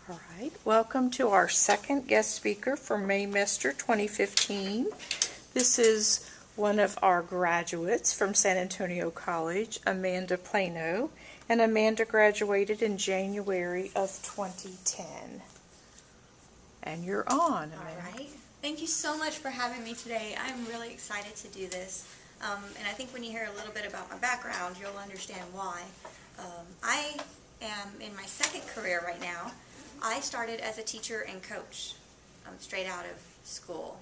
All right, welcome to our second guest speaker for Maymester 2015. This is one of our graduates from San Antonio College, Amanda Plano, and Amanda graduated in January of 2010. And you're on, Amanda. All right. Thank you so much for having me today. I'm really excited to do this. And I think when you hear a little bit about my background, you'll understand why. I am in my second career right now. I started as a teacher and coach straight out of school.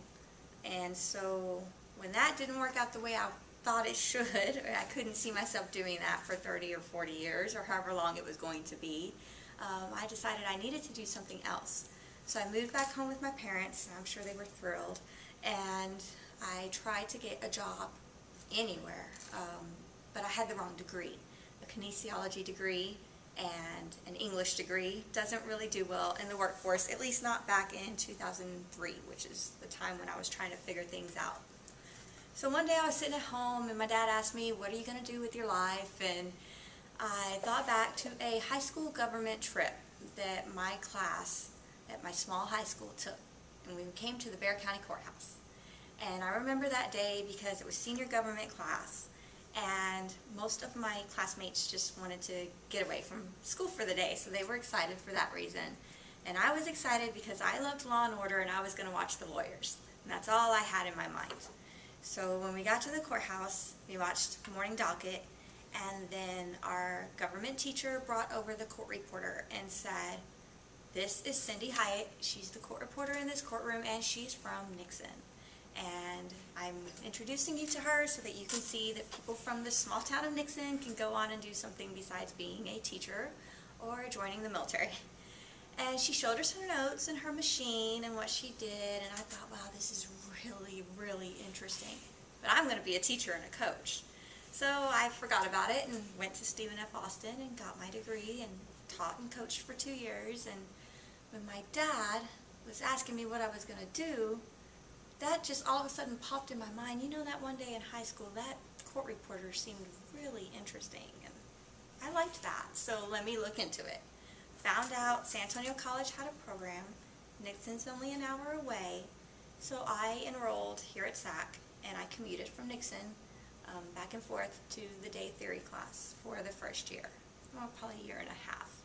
And so when that didn't work out the way I thought it should, or I couldn't see myself doing that for 30 or 40 years or however long it was going to be, I decided I needed to do something else. So I moved back home with my parents, and I'm sure they were thrilled, and I tried to get a job anywhere, but I had the wrong degree. A kinesiology degree and an English degree doesn't really do well in the workforce, at least not back in 2003, which is the time when I was trying to figure things out. So one day I was sitting at home and my dad asked me, what are you going to do with your life? And I thought back to a high school government trip that my class at my small high school took. And we came to the Bexar County Courthouse. And I remember that day because it was senior government class. And most of my classmates just wanted to get away from school for the day, so they were excited for that reason. And I was excited because I loved Law and Order and I was going to watch the lawyers. And that's all I had in my mind. So when we got to the courthouse, we watched Morning Docket, and then our government teacher brought over the court reporter and said, "This is Cindy Hyatt. She's the court reporter in this courtroom, and she's from Nixon. And I'm introducing you to her so that you can see that people from the small town of Nixon can go on and do something besides being a teacher or joining the military." And she showed us her notes and her machine and what she did, and I thought, wow, this is really, really interesting. But I'm going to be a teacher and a coach. So I forgot about it and went to Stephen F. Austin and got my degree and taught and coached for 2 years. And when my dad was asking me what I was going to do, that just all of a sudden popped in my mind. You know, that one day in high school, that court reporter seemed really interesting, and I liked that, so let me look into it. Found out San Antonio College had a program. Nixon's only an hour away, so I enrolled here at SAC, and I commuted from Nixon back and forth to the day theory class for the first year, well, probably a year and a half.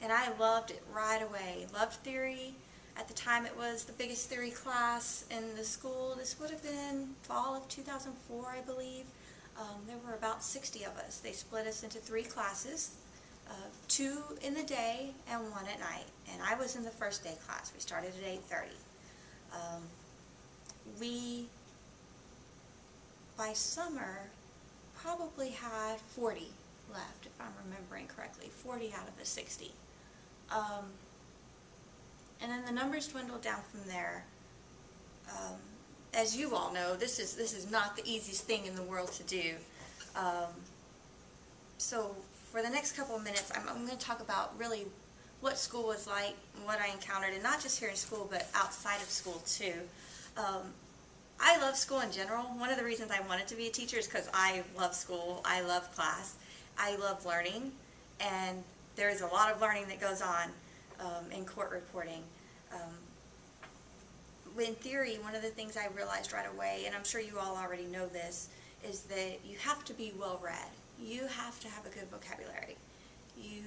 And I loved it right away. Loved theory. At the time, it was the biggest theory class in the school. This would have been fall of 2004, I believe. There were about 60 of us. They split us into 3 classes, 2 in the day and 1 at night. And I was in the first day class. We started at 8:30. We, by summer, probably had 40 left, if I'm remembering correctly, 40 out of the 60. And then the numbers dwindled down from there. As you all know, this is not the easiest thing in the world to do. So for the next couple of minutes, I'm going to talk about really what school was like, what I encountered, and not just here in school, but outside of school too. I love school in general. One of the reasons I wanted to be a teacher is because I love school, I love class, I love learning, and there is a lot of learning that goes on in court reporting. In theory, one of the things I realized right away, and I'm sure you all already know this, is that you have to be well-read. You have to have a good vocabulary. You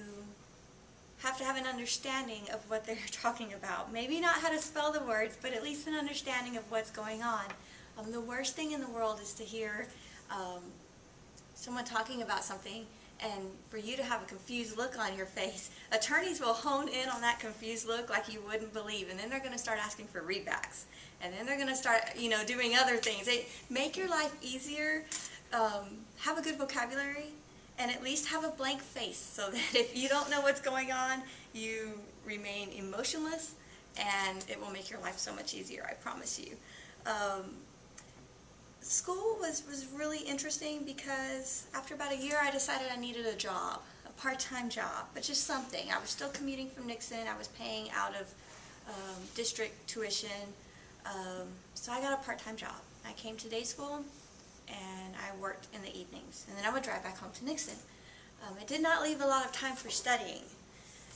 have to have an understanding of what they're talking about. Maybe not how to spell the words, but at least an understanding of what's going on. The worst thing in the world is to hear someone talking about something and for you to have a confused look on your face. Attorneys will hone in on that confused look like you wouldn't believe, and then they're going to start asking for readbacks, and then they're going to start, doing other things. Make your life easier, have a good vocabulary, and at least have a blank face so that if you don't know what's going on, you remain emotionless, and it will make your life so much easier, I promise you. School was really interesting because after about a year I decided I needed a job, a part-time job, but just something. I was still commuting from Nixon. I was paying out of district tuition, so I got a part-time job. I came to day school and I worked in the evenings, and then I would drive back home to Nixon. It did not leave a lot of time for studying.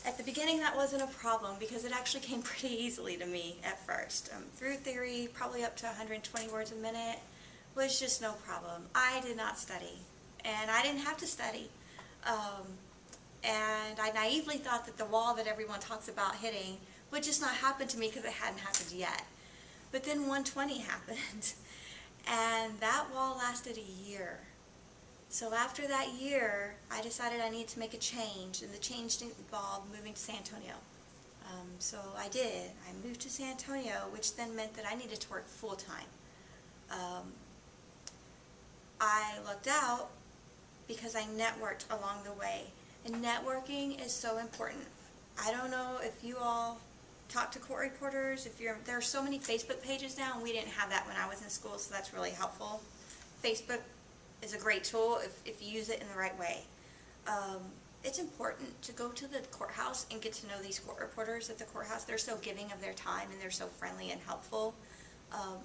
At the beginning, that wasn't a problem because it actually came pretty easily to me at first. Through theory, probably up to 120 words a minute was just no problem. I did not study, and I didn't have to study. And I naively thought that the wall that everyone talks about hitting would just not happen to me because it hadn't happened yet. But then 120 happened, and that wall lasted a year. So after that year, I decided I needed to make a change, and the change involved moving to San Antonio. So I did. I moved to San Antonio, which then meant that I needed to work full-time. I lucked out because I networked along the way, and networking is so important. I don't know if you all talk to court reporters, there are so many Facebook pages now, and we didn't have that when I was in school, so that's really helpful. Facebook is a great tool if you use it in the right way. It's important to go to the courthouse and get to know these court reporters at the courthouse. They're so giving of their time, and they're so friendly and helpful.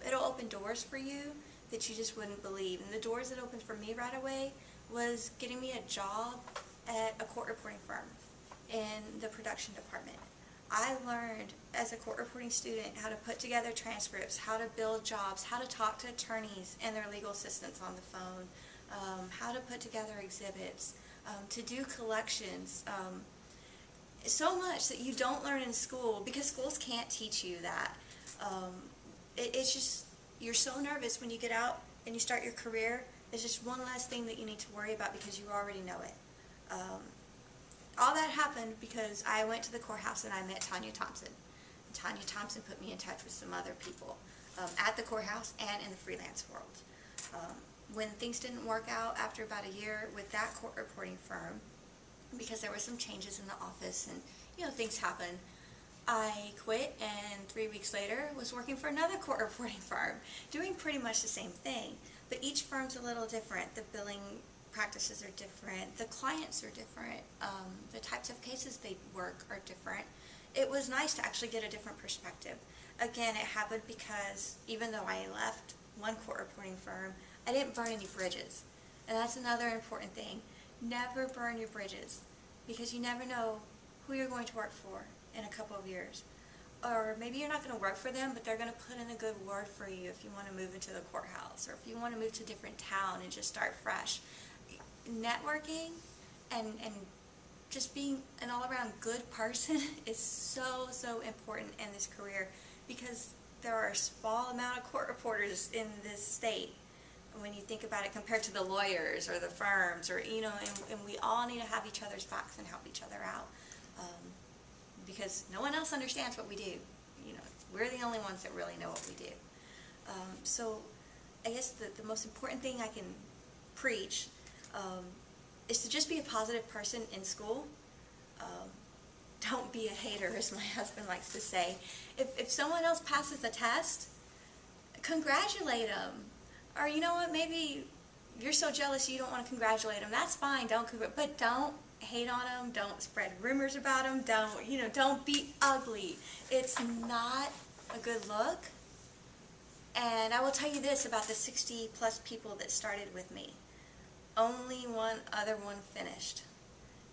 It'll open doors for you that you just wouldn't believe. And the doors that opened for me right away was getting me a job at a court reporting firm in the production department. I learned as a court reporting student how to put together transcripts, how to build jobs, how to talk to attorneys and their legal assistants on the phone, how to put together exhibits, to do collections. So much that you don't learn in school because schools can't teach you that. It's just, you're so nervous when you get out and you start your career. It's just one less thing that you need to worry about because you already know it. All that happened because I went to the courthouse and I met Tanya Thompson. Tanya Thompson put me in touch with some other people at the courthouse and in the freelance world. When things didn't work out after about a year with that court reporting firm, because there were some changes in the office and things happen, I quit, and 3 weeks later was working for another court reporting firm, doing pretty much the same thing. But each firm's a little different. The billing practices are different. The clients are different. The types of cases they work are different. It was nice to actually get a different perspective. Again, it happened because even though I left one court reporting firm, I didn't burn any bridges. And that's another important thing. Never burn your bridges, because you never know who you're going to work for in a couple of years. Or maybe you're not going to work for them, but they're going to put in a good word for you if you want to move into the courthouse, or if you want to move to a different town and just start fresh. Networking and just being an all-around good person is so, so important in this career, because there are a small amount of court reporters in this state when you think about it compared to the lawyers or the firms, or and we all need to have each other's backs and help each other out, because no one else understands what we do. We're the only ones that really know what we do. So I guess the most important thing I can preach is to just be a positive person in school. Don't be a hater, as my husband likes to say. If someone else passes a test, congratulate them. Or you know what, maybe you're so jealous you don't want to congratulate them. That's fine, but don't hate on them. Don't spread rumors about them. Don't be ugly. It's not a good look. And I will tell you this about the 60 plus people that started with me. Only one other one finished.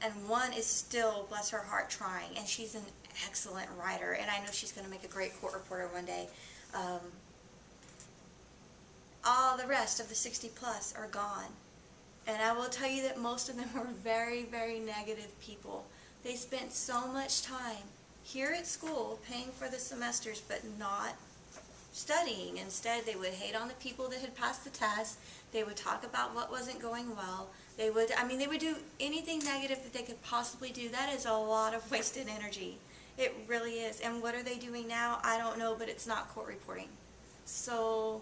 And one is still, bless her heart, trying. And she's an excellent writer. And I know she's going to make a great court reporter one day. All the rest of the 60 plus are gone. And I will tell you that most of them were very, very negative people. They spent so much time here at school paying for the semesters but not studying. Instead, they would hate on the people that had passed the test. They would talk about what wasn't going well. They would do anything negative that they could possibly do. That is a lot of wasted energy. It really is. And what are they doing now? I don't know, but it's not court reporting. So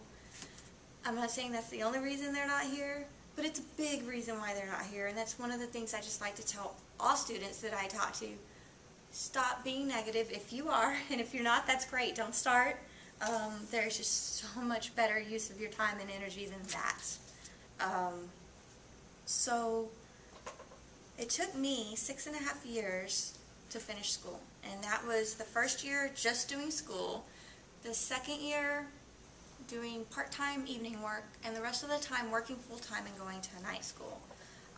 I'm not saying that's the only reason they're not here, but it's a big reason why they're not here. And that's one of the things I just like to tell all students that I talk to. Stop being negative if you are, and if you're not, that's great. Don't start. There's just so much better use of your time and energy than that. So it took me 6.5 years to finish school. And that was the first year just doing school, the second year doing part-time evening work, and the rest of the time working full-time and going to a night school.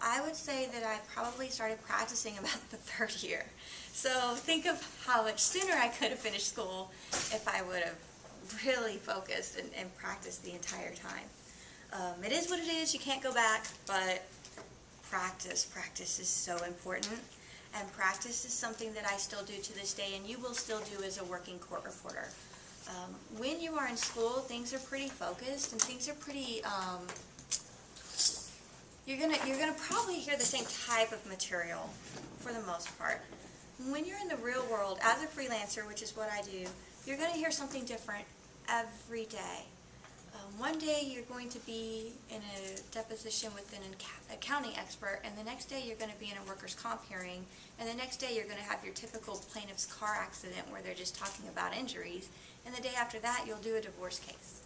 I would say that I probably started practicing about the third year. So think of how much sooner I could have finished school if I would have really focused and practiced the entire time. It is what it is, you can't go back, but practice is so important. And practice is something that I still do to this day, and you will still do as a working court reporter. When you are in school, things are pretty focused, and things are pretty, you're gonna probably hear the same type of material for the most part. When you're in the real world, as a freelancer, which is what I do, you're gonna hear something different every day. One day you're going to be in a deposition with an accounting expert, and the next day you're going to be in a workers' comp hearing, and the next day you're going to have your typical plaintiff's car accident where they're just talking about injuries, and the day after that you'll do a divorce case.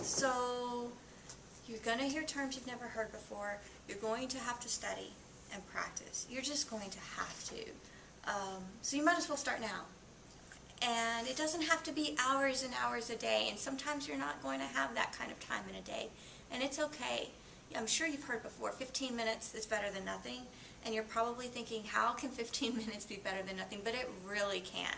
So you're going to hear terms you've never heard before. You're going to have to study and practice. You're just going to have to. So you might as well start now. And it doesn't have to be hours and hours a day, and sometimes you're not going to have that kind of time in a day, and it's okay. I'm sure you've heard before, 15 minutes is better than nothing, and you're probably thinking, how can 15 minutes be better than nothing? But it really can.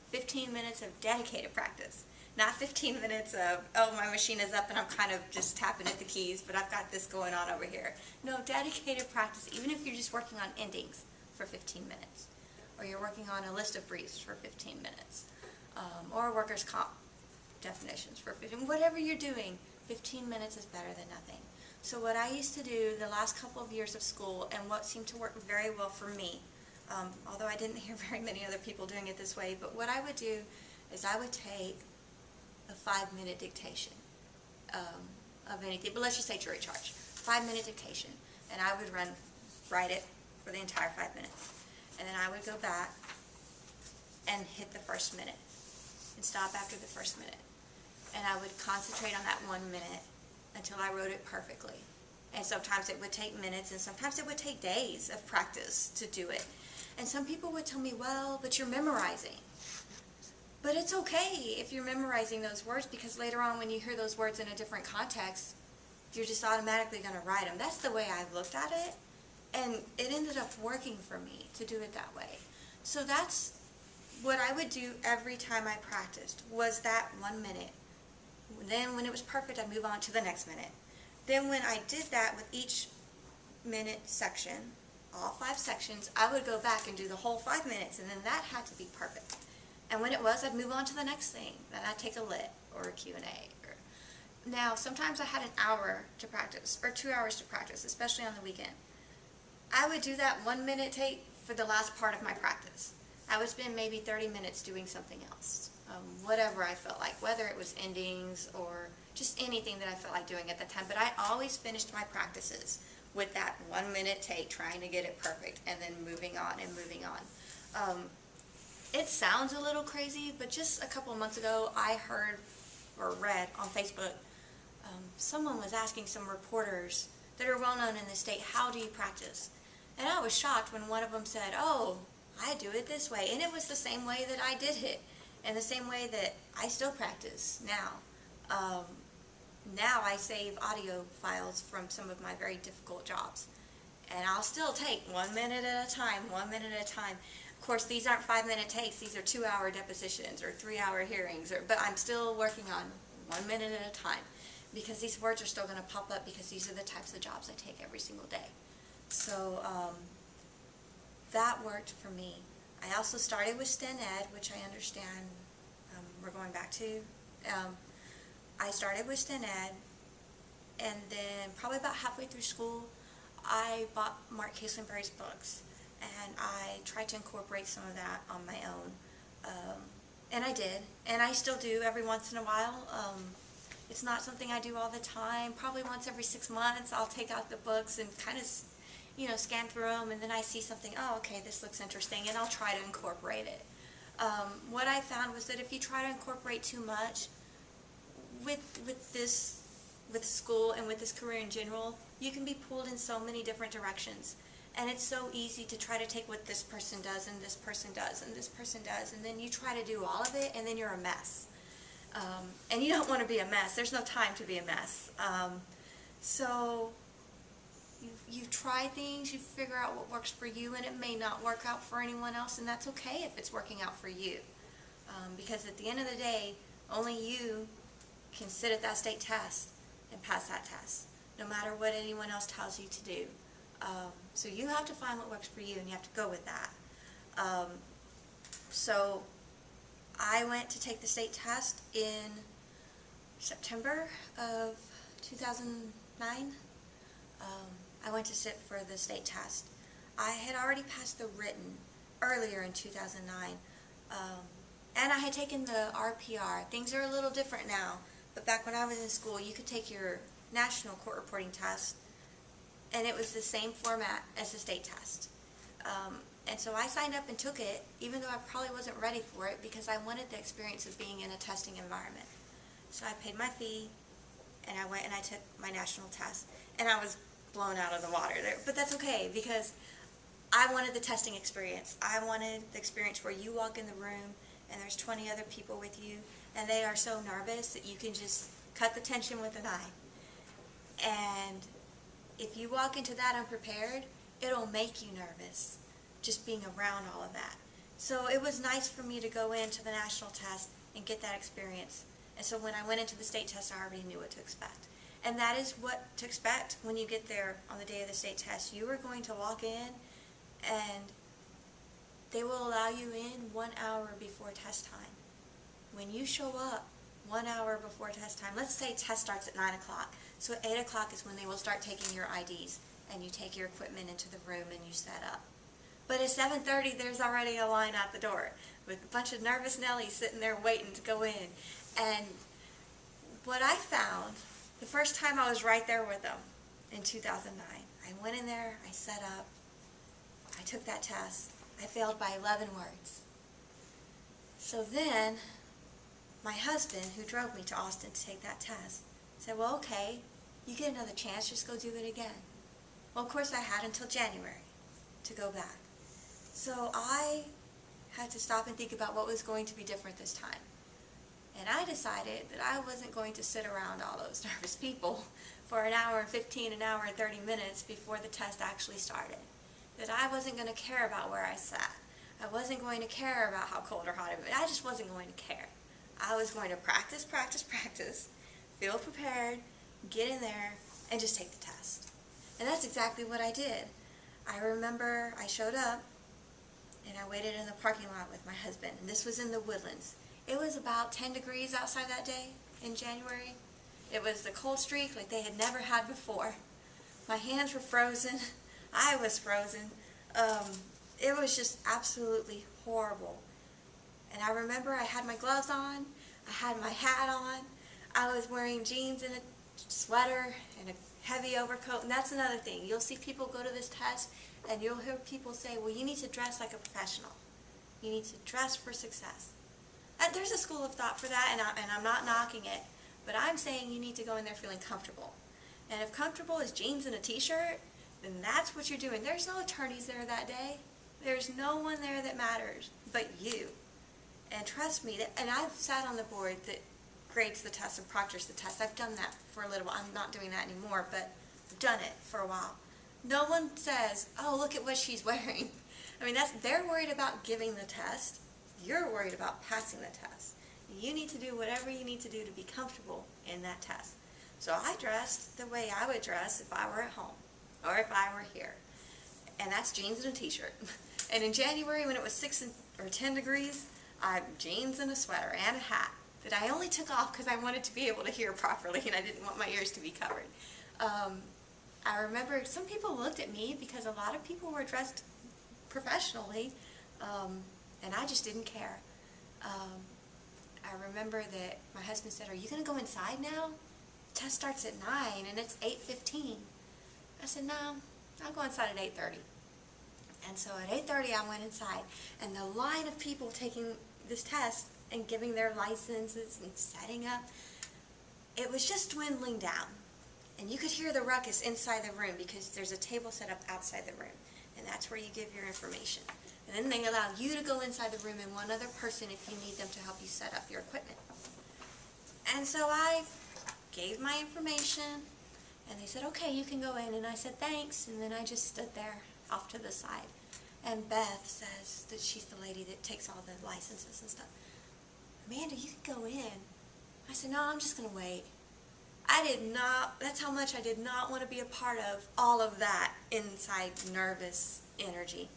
15 minutes of dedicated practice, not 15 minutes of, oh, my machine is up and I'm kind of just tapping at the keys, but I've got this going on over here. No, dedicated practice, even if you're just working on endings for 15 minutes. Or you're working on a list of briefs for 15 minutes, or workers' comp definitions for 15, whatever you're doing, 15 minutes is better than nothing. So what I used to do the last couple of years of school, and what seemed to work very well for me, although I didn't hear very many other people doing it this way, but what I would do is I would take a 5-minute dictation of anything, but let's just say jury charge, 5-minute dictation, and I would write it for the entire 5 minutes. And then I would go back and hit the first minute and stop after the first minute. And I would concentrate on that 1 minute until I wrote it perfectly. And sometimes it would take minutes, and sometimes it would take days of practice to do it. And some people would tell me, well, but you're memorizing. But it's okay if you're memorizing those words, because later on when you hear those words in a different context, you're just automatically going to write them. That's the way I've looked at it. And it ended up working for me to do it that way. So that's what I would do every time I practiced, was that 1 minute. Then when it was perfect, I'd move on to the next minute. Then when I did that with each minute section, all 5 sections, I would go back and do the whole 5 minutes, and then that had to be perfect. And when it was, I'd move on to the next thing. Then I'd take a lit or a Q&A. Now, sometimes I had an hour to practice, or 2 hours to practice, especially on the weekend. I would do that 1 minute take for the last part of my practice. I would spend maybe 30 minutes doing something else, whatever I felt like, whether it was endings or just anything that I felt like doing at the time. But I always finished my practices with that 1 minute take, trying to get it perfect, and then moving on and moving on. It sounds a little crazy, but just a couple of months ago, I heard or read on Facebook, someone was asking some reporters that are well known in the state, how do you practice? And I was shocked when one of them said, oh, I do it this way. And it was the same way that I did it, and the same way that I still practice now. Now I save audio files from some of my very difficult jobs. And I'll still take 1 minute at a time, 1 minute at a time. Of course, these aren't 5-minute takes. These are 2-hour depositions or 3-hour hearings. But I'm still working on 1 minute at a time, because these words are still going to pop up, because these are the types of jobs I take every single day. So that worked for me. I also started with Sten Ed, which I understand we're going back to. I started with Sten Ed, and then probably about halfway through school, I bought Mark Caselenberry's books, and I tried to incorporate some of that on my own. And I did, and I still do every once in a while. It's not something I do all the time. Probably once every 6 months, I'll take out the books and kind of, scan through them, and then I see something, oh, okay, this looks interesting, and I'll try to incorporate it. What I found was that if you try to incorporate too much with school and with this career in general, you can be pulled in so many different directions. And it's so easy to try to take what this person does and this person does and this person does, and then you try to do all of it, and then you're a mess. And you don't want to be a mess. There's no time to be a mess. So you try things, you figure out what works for you, and it may not work out for anyone else, and that's okay if it's working out for you. Because at the end of the day, only you can sit at that state test and pass that test, no matter what anyone else tells you to do. So you have to find what works for you, and you have to go with that. So I went to take the state test in September of 2009. I went to sit for the state test. I had already passed the written earlier in 2009, and I had taken the RPR. Things are a little different now, but back when I was in school, you could take your national court reporting test, and it was the same format as the state test. And so I signed up and took it, even though I probably wasn't ready for it, because I wanted the experience of being in a testing environment. So I paid my fee, and I went and I took my national test, and I was blown out of the water there. But that's okay, because I wanted the testing experience. I wanted the experience where you walk in the room, and there's 20 other people with you, and they are so nervous that you can just cut the tension with an eye. And if you walk into that unprepared, it'll make you nervous, just being around all of that. So it was nice for me to go into the national test and get that experience. And so when I went into the state test, I already knew what to expect. And that is what to expect when you get there on the day of the state test. You are going to walk in, and they will allow you in 1 hour before test time. When you show up 1 hour before test time, let's say test starts at 9 o'clock. So at 8 o'clock is when they will start taking your IDs, and you take your equipment into the room and you set up. But at 7:30, there's already a line out the door with a bunch of nervous Nellies sitting there waiting to go in. And what I found, the first time I was right there with them in 2009, I went in there, I set up, I took that test, I failed by 11 words. So then, my husband, who drove me to Austin to take that test, said, well, okay, you get another chance, just go do it again. Well, of course I had until January to go back. So I had to stop and think about what was going to be different this time. And I decided that I wasn't going to sit around all those nervous people for an hour and 15, an hour and 30 minutes before the test actually started. That I wasn't going to care about where I sat. I wasn't going to care about how cold or hot it was. I just wasn't going to care. I was going to practice, practice, practice, feel prepared, get in there, and just take the test. And that's exactly what I did. I remember I showed up, and I waited in the parking lot with my husband, and this was in the Woodlands. It was about 10 degrees outside that day in January. It was the cold streak like they had never had before. My hands were frozen. I was frozen. It was just absolutely horrible. And I remember I had my gloves on, I had my hat on, I was wearing jeans and a sweater and a heavy overcoat. And that's another thing. You'll see people go to this test, and you'll hear people say, well, you need to dress like a professional. You need to dress for success. There's a school of thought for that, and I'm not knocking it, but I'm saying you need to go in there feeling comfortable. And if comfortable is jeans and a t-shirt, then that's what you're doing. There's no attorneys there that day. There's no one there that matters but you. And trust me, and I've sat on the board that grades the test and proctors the test. I've done that for a little while. I'm not doing that anymore, but I've done it for a while. No one says, oh, look at what she's wearing. I mean, they're worried about giving the test. You're worried about passing the test. You need to do whatever you need to do to be comfortable in that test. So I dressed the way I would dress if I were at home or if I were here. And that's jeans and a t-shirt. And in January when it was 6 or 10 degrees, I had jeans and a sweater and a hat that I only took off because I wanted to be able to hear properly and I didn't want my ears to be covered. I remember some people looked at me because a lot of people were dressed professionally, and I just didn't care. I remember that my husband said, are you going to go inside now? The test starts at 9 and it's 8:15. I said, no, I'll go inside at 8:30. And so at 8:30 I went inside, and the line of people taking this test and giving their licenses and setting up, it was just dwindling down. And you could hear the ruckus inside the room because there's a table set up outside the room, and that's where you give your information. And then they allow you to go inside the room and one other person if you need them to help you set up your equipment. And so I gave my information, And they said, okay, you can go in. And I said, thanks. And then I just stood there off to the side. And Beth says that she's the lady that takes all the licenses and stuff. Amanda, you can go in. I said, no, I'm just going to wait. I did not, that's how much I did not want to be a part of all of that inside nervous energy.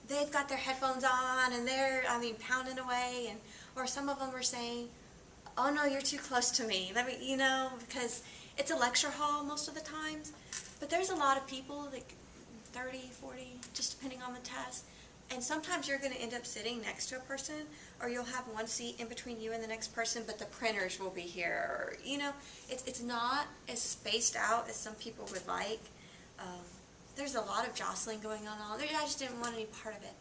They've got their headphones on and they're, pounding away, and or some of them are saying, oh no, you're too close to me. Let me, because it's a lecture hall most of the times, but there's a lot of people, like 30, 40, just depending on the test. And sometimes you're going to end up sitting next to a person, or you'll have one seat in between you and the next person, but the printers will be here. Or, it's not as spaced out as some people would like. There's a lot of jostling going on there. I just didn't want any part of it.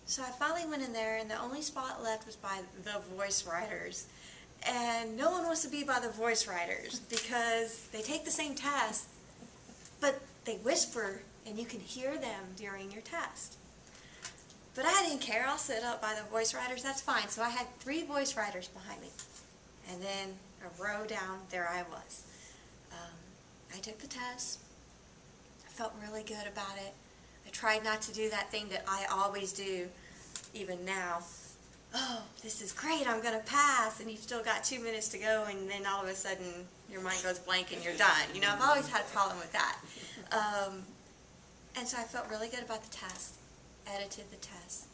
So I finally went in there, and the only spot left was by the voice writers. And no one wants to be by the voice writers because they take the same test, but they whisper, and you can hear them during your test. But I didn't care. I'll sit up by the voice writers. That's fine. So I had 3 voice writers behind me. And then a row down, there I was. I took the test. I felt really good about it. I tried not to do that thing that I always do, even now. Oh, this is great. I'm going to pass. And you've still got 2 minutes to go. And then all of a sudden, your mind goes blank and you're done. I've always had a problem with that. And so I felt really good about the test. Edited the test,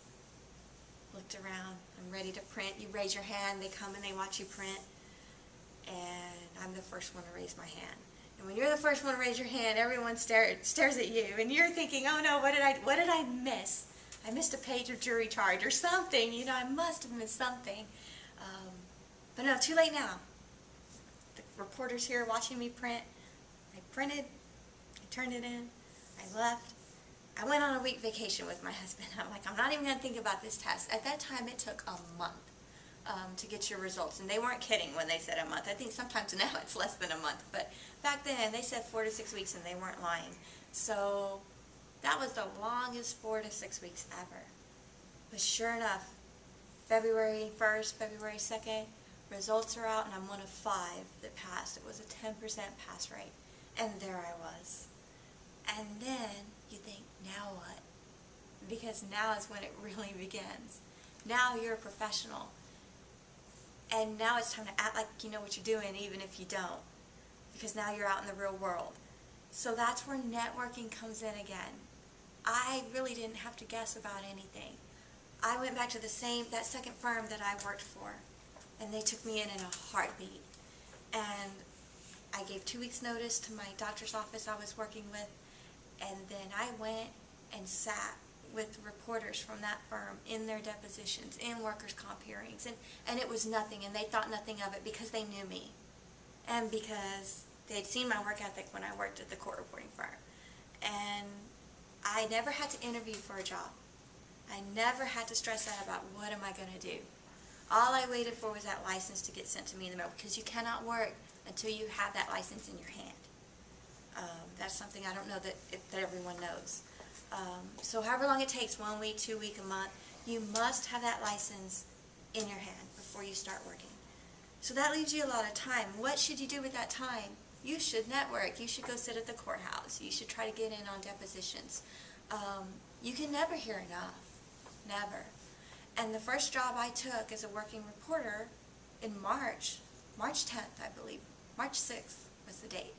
looked around, I'm ready to print. You raise your hand, they come and they watch you print, and I'm the first one to raise my hand. And when you're the first one to raise your hand, everyone stares at you, and you're thinking, oh no, what did I miss? I missed a page of jury charge or something, I must have missed something. But no, too late now. The reporter's here watching me print. I printed, I turned it in, I left. I went on a week vacation with my husband. I'm like, I'm not even going to think about this test. At that time, it took a month to get your results. And they weren't kidding when they said a month. I think sometimes now it's less than a month. But back then, they said 4 to 6 weeks, and they weren't lying. So that was the longest 4 to 6 weeks ever. But sure enough, February 1st, February 2nd, results are out, and I'm one of 5 that passed. It was a 10% pass rate. And there I was. And then you think, now what? Because now is when it really begins. Now you're a professional. And now it's time to act like you know what you're doing, even if you don't. Because now you're out in the real world. So that's where networking comes in again. I really didn't have to guess about anything. I went back to that second firm that I worked for, and they took me in a heartbeat. And I gave 2 weeks notice to my doctor's office I was working with, and then I went and sat with reporters from that firm in their depositions, in workers' comp hearings, and it was nothing, and they thought nothing of it because they knew me, and because they'd seen my work ethic when I worked at the court reporting firm. And I never had to interview for a job. I never had to stress out about what am I going to do. All I waited for was that license to get sent to me in the mail, because you cannot work until you have that license in your hand. That's something I don't know that everyone knows. So however long it takes, 1 week, 2 weeks, a month, you must have that license in your hand before you start working. So that leaves you a lot of time. What should you do with that time? You should network. You should go sit at the courthouse. You should try to get in on depositions. You can never hear enough. Never. And the first job I took as a working reporter in March 10th, I believe, March 6th was the date.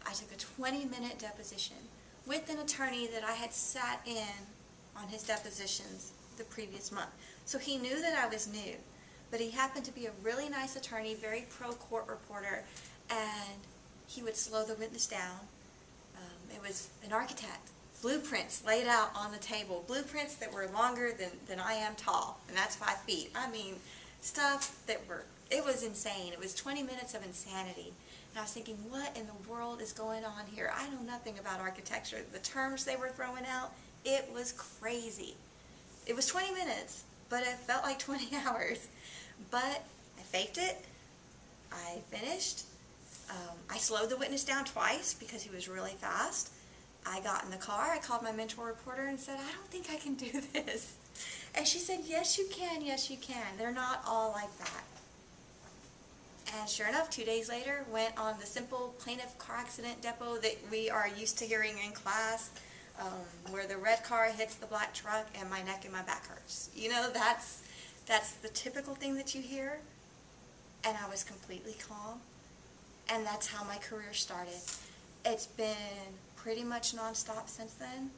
I took a 20-minute deposition with an attorney that I had sat in on his depositions the previous month. So he knew that I was new, but he happened to be a really nice attorney, very pro-court reporter, and he would slow the witness down. It was an architect. Blueprints laid out on the table. Blueprints that were longer than I am tall, and that's 5 feet. I mean, stuff that it was insane. It was 20 minutes of insanity. And I was thinking, what in the world is going on here? I know nothing about architecture. The terms they were throwing out, it was crazy. It was 20 minutes, but it felt like 20 hours. But I faked it. I finished. I slowed the witness down twice because he was really fast. I got in the car. I called my mentor reporter and said, I don't think I can do this. And she said, yes, you can. Yes, you can. They're not all like that. And sure enough, 2 days later, went on the simple plaintiff car accident depot that we are used to hearing in class, where the red car hits the black truck and my neck and my back hurts. You know, that's the typical thing that you hear. And I was completely calm. And that's how my career started. It's been pretty much nonstop since then.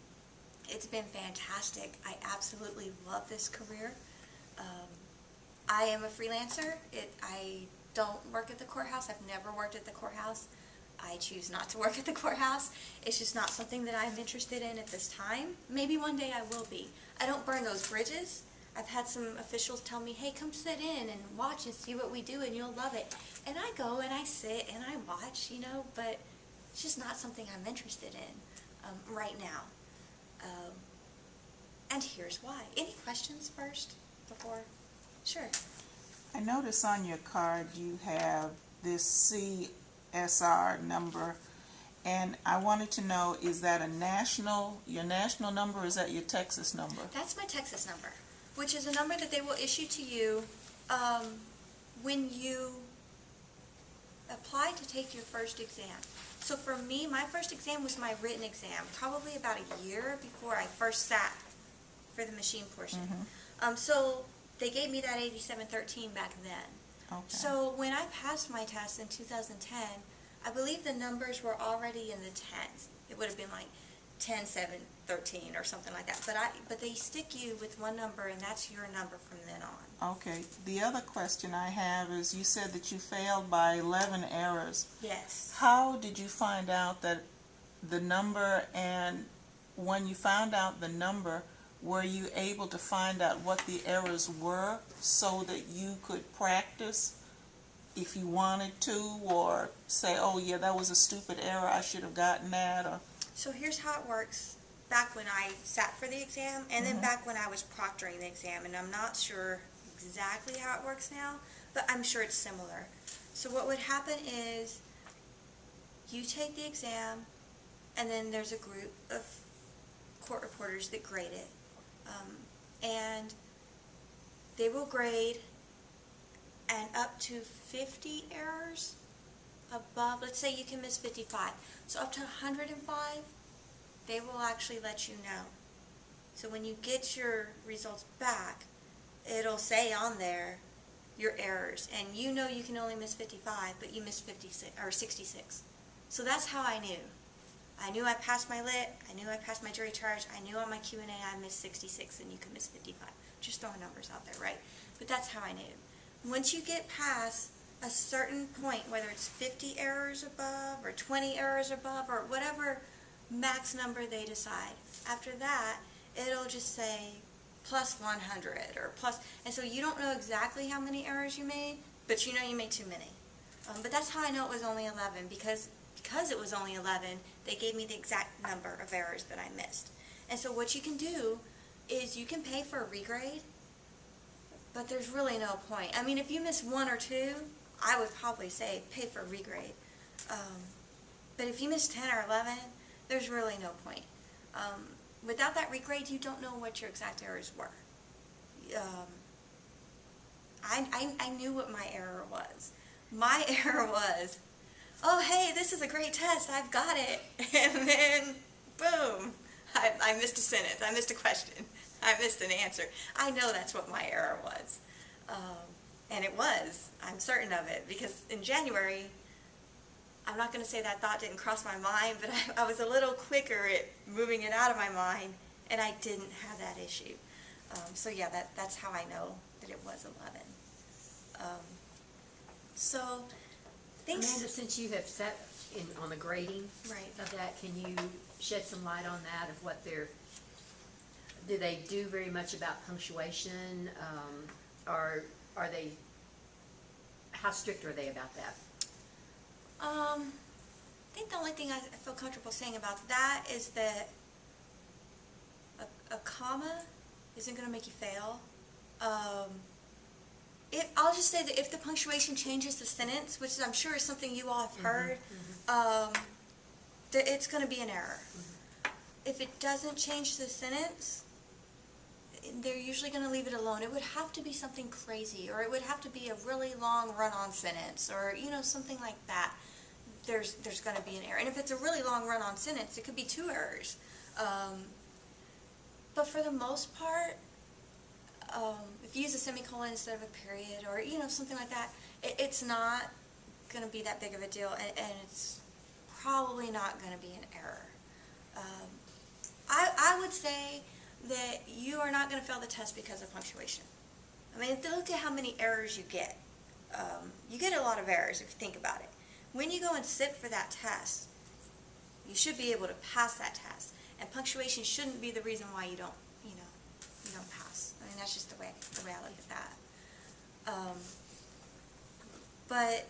It's been fantastic. I absolutely love this career. I am a freelancer. I don't work at the courthouse. I've never worked at the courthouse. I choose not to work at the courthouse. It's just not something that I'm interested in at this time. Maybe one day I will be. I don't burn those bridges. I've had some officials tell me, hey, come sit in and watch and see what we do and you'll love it. And I go and I sit and I watch, you know, but it's just not something I'm interested in right now. And here's why. Any questions first before? Sure. I notice on your card you have this CSR number, and I wanted to know, is that your national number, or is that your Texas number? That's my Texas number, which is a number that they will issue to you when you apply to take your first exam. So for me, my first exam was my written exam, probably about a year before I first sat for the machine portion. So they gave me that 8713 back then. Okay. So when I passed my test in 2010, I believe the numbers were already in the tens. It would have been like 10, 7, 13 or something like that. But they stick you with one number, and that's your number from then on. Okay. The other question I have is, you said that you failed by 11 errors. Yes. How did you find out that the number, and when you found out the number, were you able to find out what the errors were so that you could practice if you wanted to, or say, oh yeah, that was a stupid error, I should have gotten that? Or So here's how it works back when I sat for the exam, and then back when I was proctoring the exam, and I'm not sure exactly how it works now, but I'm sure it's similar. So what would happen is you take the exam, and then there's a group of court reporters that grade it. And they will grade, and up to 50 errors above, let's say you can miss 55. So up to 105, they will actually let you know. So when you get your results back, it'll say on there your errors, and you know you can only miss 55, but you missed 56 or 66. So that's how I knew. I knew I passed my lit, I knew I passed my jury charge, I knew on my Q&A I missed 66 and you could miss 55. Just throwing numbers out there, right? But that's how I knew. Once you get past a certain point, whether it's 50 errors above or 20 errors above or whatever max number they decide, after that it'll just say plus 100 or plus, and so you don't know exactly how many errors you made, but you know you made too many. But that's how I know it was only 11, because it was only 11, they gave me the exact number of errors that I missed. And so what you can do is you can pay for a regrade, but there's really no point. I mean, if you miss 1 or 2, I would probably say pay for a regrade. But if you miss 10 or 11, there's really no point. Without that regrade, you don't know what your exact errors were. I knew what my error was. My error was, oh, hey, this is a great test, I've got it. And then, boom, I missed a sentence, I missed a question, I missed an answer. I know that's what my error was. And it was, I'm certain of it, because in January, I'm not going to say that thought didn't cross my mind, but I was a little quicker at moving it out of my mind, and I didn't have that issue. So yeah, that's how I know that it was 11. So, things... Amanda, since you have sat on the grading Right. of that, can you shed some light on that, of what do they do very much about punctuation, or are they, how strict are they about that? I think the only thing I feel comfortable saying about that is that a comma isn't going to make you fail. I'll just say that if the punctuation changes the sentence, which I'm sure is something you all have heard, that it's going to be an error. If it doesn't change the sentence, they're usually going to leave it alone. It would have to be something crazy, or it would have to be a really long run-on sentence, or, you know, something like that. There's going to be an error. And if it's a really long run-on sentence, it could be 2 errors. But for the most part, if you use a semicolon instead of a period, or, you know, something like that, it's not going to be that big of a deal, and it's probably not going to be an error. I would say that you are not going to fail the test because of punctuation. I mean, if you look at how many errors you get a lot of errors if you think about it. When you go and sit for that test, you should be able to pass that test, and punctuation shouldn't be the reason why you don't pass. I mean, that's just the way I look at that. But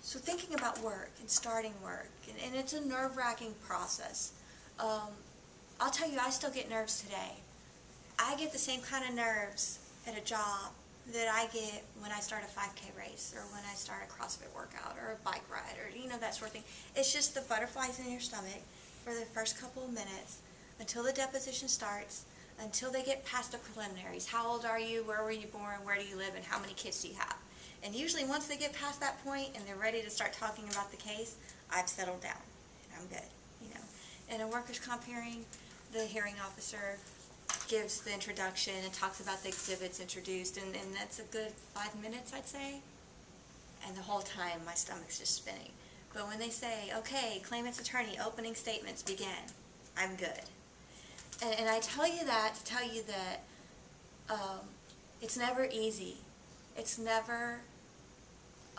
so thinking about work and starting work, and it's a nerve-wracking process. I'll tell you, I still get nerves today. I get the same kind of nerves at a job that I get when I start a 5K race, or when I start a CrossFit workout, or a bike ride, or, you know, that sort of thing. It's just the butterflies in your stomach for the first couple of minutes until the deposition starts, until they get past the preliminaries. How old are you? Where were you born? Where do you live? And how many kids do you have? And usually once they get past that point and they're ready to start talking about the case, I've settled down. I'm good, you know. In a workers' comp hearing, the hearing officer gives the introduction and talks about the exhibits introduced, and that's a good 5 minutes, I'd say. And the whole time my stomach's just spinning. But when they say, okay, claimant's attorney, opening statements begin, I'm good. And I tell you that to tell you that it's never easy. It's never,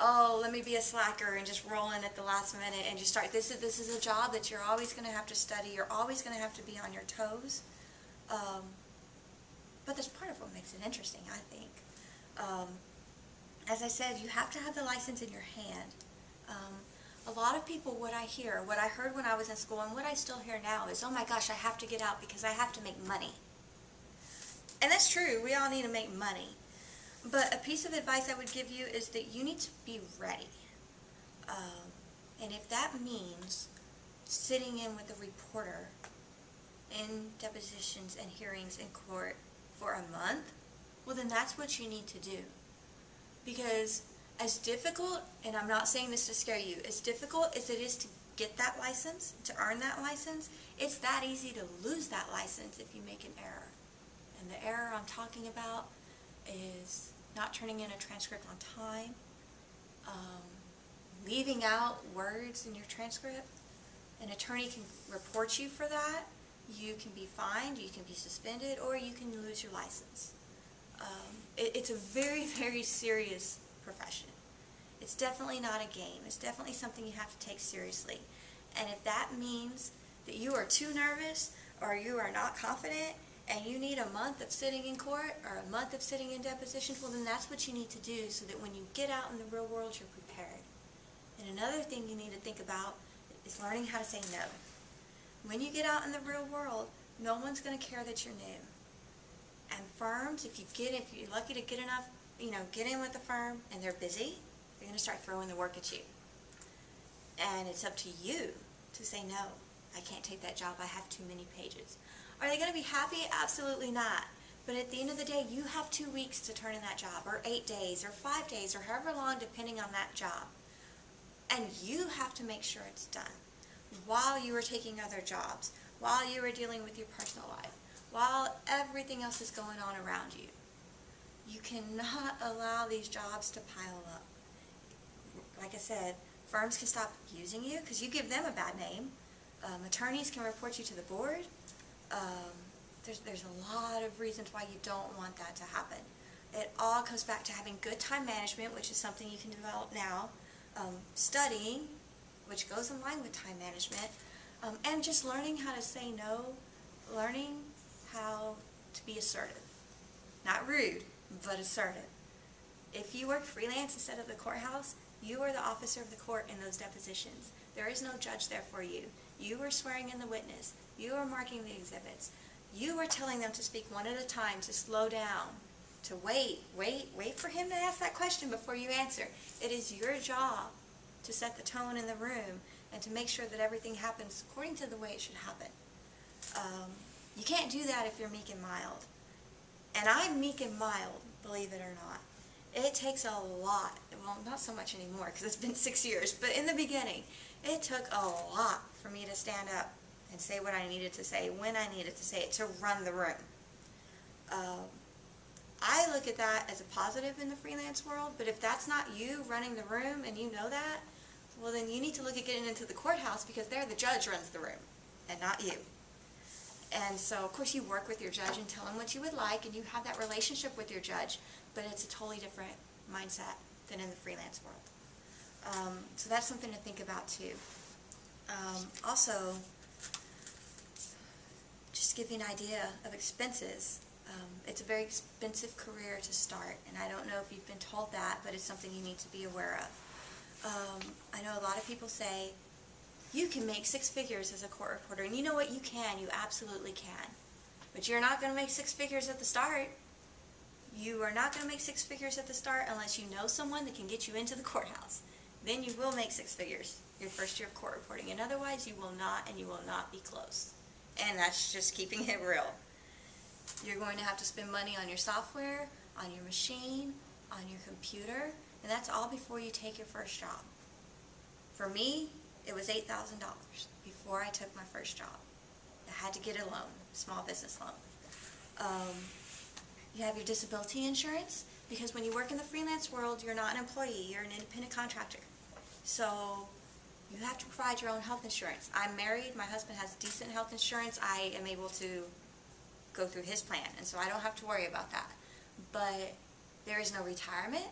oh, let me be a slacker and just roll in at the last minute and just start. This is a job that you're always going to have to study. You're always going to have to be on your toes. But that's part of what makes it interesting, I think. As I said, you have to have the license in your hand. A lot of people, what I heard when I was in school, and what I still hear now is, oh my gosh, I have to get out because I have to make money. And that's true, we all need to make money. But a piece of advice I would give you is that you need to be ready. And if that means sitting in with a reporter in depositions and hearings in court for a month, well then that's what you need to do. Because as difficult, and I'm not saying this to scare you, as difficult as it is to get that license, to earn that license, it's that easy to lose that license if you make an error. And the error I'm talking about is not turning in a transcript on time, leaving out words in your transcript. An attorney can report you for that. You can be fined, you can be suspended, or you can lose your license. It's a very, very serious profession. It's definitely not a game. It's definitely something you have to take seriously. And if that means that you are too nervous, or you are not confident, and you need a month of sitting in court, or a month of sitting in depositions, well then that's what you need to do so that when you get out in the real world, you're prepared. And another thing you need to think about is learning how to say no. When you get out in the real world, no one's going to care that you're new. And firms, if you're lucky to get enough, get in with a firm and they're busy, they're going to start throwing the work at you. And it's up to you to say no. I can't take that job. I have too many pages. Are they going to be happy? Absolutely not. But at the end of the day, you have 2 weeks to turn in that job, or 8 days, or 5 days, or however long, depending on that job. And you have to make sure it's done while you are taking other jobs, while you are dealing with your personal life, while everything else is going on around you. You cannot allow these jobs to pile up. Like I said, firms can stop using you because you give them a bad name. Attorneys can report you to the board. There's a lot of reasons why you don't want that to happen. It all comes back to having good time management, which is something you can develop now, studying, which goes in line with time management, and just learning how to say no, learning how to be assertive. Not rude, but assertive. If you work freelance instead of the courthouse, you are the officer of the court in those depositions. There is no judge there for you. You are swearing in the witness. You are marking the exhibits. You are telling them to speak one at a time, to slow down, to wait for him to ask that question before you answer. It is your job to set the tone in the room and to make sure that everything happens according to the way it should happen. You can't do that if you're meek and mild. And I'm meek and mild, believe it or not. It takes a lot, well, not so much anymore because it's been 6 years, but in the beginning, it took a lot for me to stand up and say what I needed to say, when I needed to say it, to run the room. I look at that as a positive in the freelance world, but if that's not you running the room and you know that, well then you need to look at getting into the courthouse because there the judge runs the room and not you. And so of course you work with your judge and tell him what you would like and you have that relationship with your judge, but it's a totally different mindset than in the freelance world. So that's something to think about too. Also, just to give you an idea of expenses, it's a very expensive career to start, and I don't know if you've been told that, but it's something you need to be aware of. I know a lot of people say, you can make 6 figures as a court reporter, and you know what, you can, you absolutely can. But you're not going to make 6 figures at the start. You are not going to make 6 figures at the start unless you know someone that can get you into the courthouse. Then you will make 6 figures your first year of court reporting, and otherwise you will not, and you will not be close. And that's just keeping it real. You're going to have to spend money on your software, on your machine, on your computer, and that's all before you take your first job. For me, it was $8,000 before I took my first job. I had to get a loan, a small business loan. You have your disability insurance, because when you work in the freelance world, you're not an employee, you're an independent contractor. So you have to provide your own health insurance. I'm married, my husband has decent health insurance, I am able to go through his plan, and so I don't have to worry about that. But there is no retirement,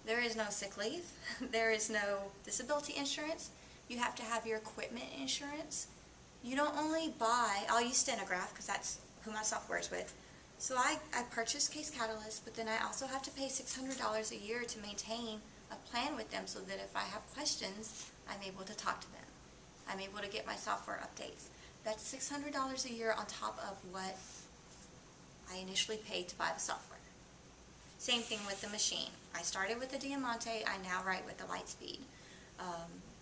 there is no sick leave, there is no disability insurance. You have to have your equipment insurance. You don't only buy, I'll use Stenograph because that's who my software is with. So I purchased Case Catalyst, but then I also have to pay $600 a year to maintain a plan with them so that if I have questions, I'm able to talk to them. I'm able to get my software updates. That's $600 a year on top of what I initially paid to buy the software. Same thing with the machine. I started with the Diamante, I now write with the Lightspeed.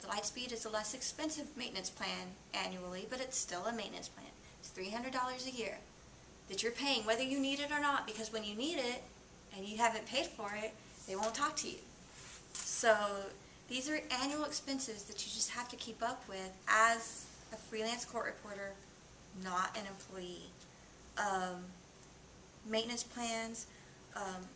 The Lightspeed is a less expensive maintenance plan annually, but it's still a maintenance plan. It's $300 a year that you're paying whether you need it or not, because when you need it and you haven't paid for it, they won't talk to you. So these are annual expenses that you just have to keep up with as a freelance court reporter, not an employee. Maintenance plans,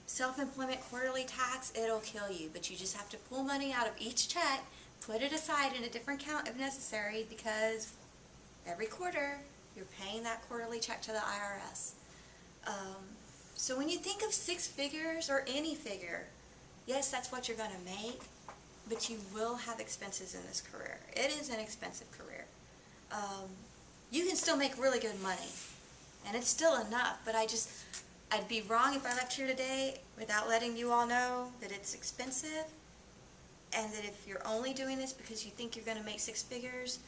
self-employment quarterly tax, it'll kill you, but you just have to pull money out of each check, put it aside in a different account if necessary, because every quarter you're paying that quarterly check to the IRS. So when you think of 6 figures or any figure, yes, that's what you're going to make, but you will have expenses in this career. It is an expensive career. You can still make really good money, and it's still enough, but I'd be wrong if I left here today without letting you all know that it's expensive, and that if you're only doing this because you think you're going to make 6 figures,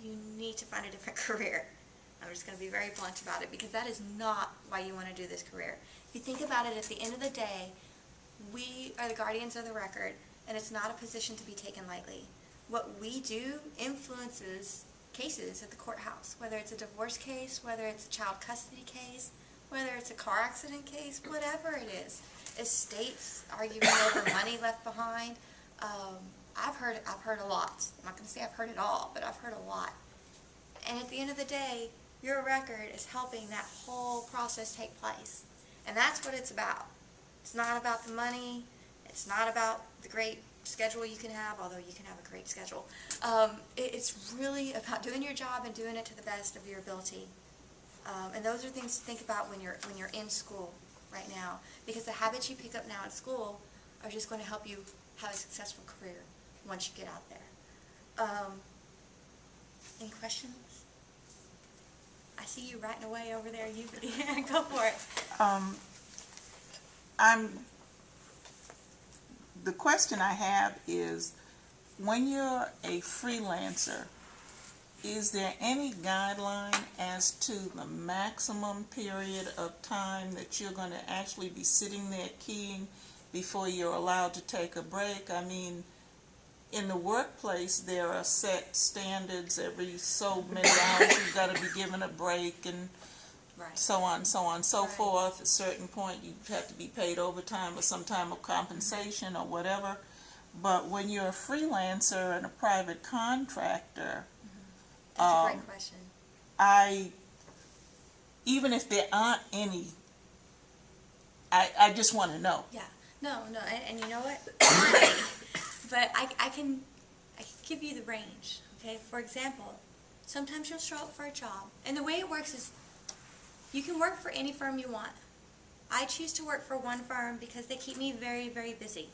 you need to find a different career. I'm just going to be very blunt about it, because that is not why you want to do this career. If you think about it, at the end of the day, we are the guardians of the record, and it's not a position to be taken lightly. What we do influences cases at the courthouse, whether it's a divorce case, whether it's a child custody case, whether it's a car accident case, whatever it is. Estates arguing over money left behind. I've heard a lot. I'm not going to say I've heard it all, but I've heard a lot. And at the end of the day, your record is helping that whole process take place. And that's what it's about. It's not about the money. It's not about the great schedule you can have, although you can have a great schedule. It's really about doing your job and doing it to the best of your ability. And those are things to think about when you're in school right now, because the habits you pick up now in school are just going to help you have a successful career once you get out there. Any questions? I see you writing away over there. You go for it. The question I have is, when you're a freelancer, is there any guideline as to the maximum period of time that you're going to actually be sitting there keying before you're allowed to take a break? I mean, in the workplace, there are set standards. Every so many hours you've got to be given a break, and Right. so on, so Right. forth. At a certain point, you have to be paid overtime or some type of compensation or whatever. But when you're a freelancer and a private contractor, That's a great question. even if there aren't any, I just want to know. Yeah. No, and you know what? But I can give you the range, okay? For example, sometimes you'll show up for a job, and the way it works is you can work for any firm you want. I choose to work for one firm because they keep me very, very busy.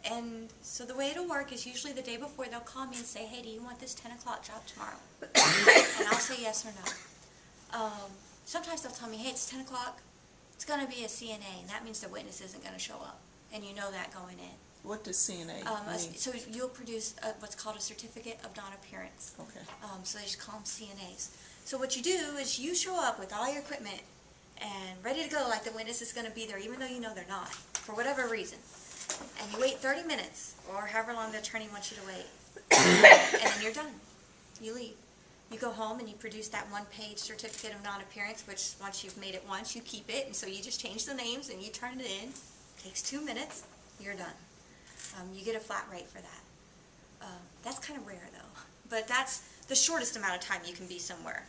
And so the way it'll work is usually the day before they'll call me and say, hey, do you want this 10 o'clock job tomorrow? And I'll say yes or no. Sometimes they'll tell me, hey, it's 10 o'clock. It's going to be a CNA, and that means the witness isn't going to show up. And you know that going in. What does CNA mean? So you'll produce what's called a certificate of non-appearance. Okay. So they just call them CNAs. So what you do is you show up with all your equipment and ready to go like the witness is going to be there, even though you know they're not, for whatever reason. And you wait 30 minutes, or however long the attorney wants you to wait. And then you're done. You leave. You go home and you produce that one-page certificate of non-appearance, which once you've made it once, you keep it. And so you just change the names and you turn it in. Takes 2 minutes. You're done. You get a flat rate for that. That's kind of rare, though. But that's the shortest amount of time you can be somewhere.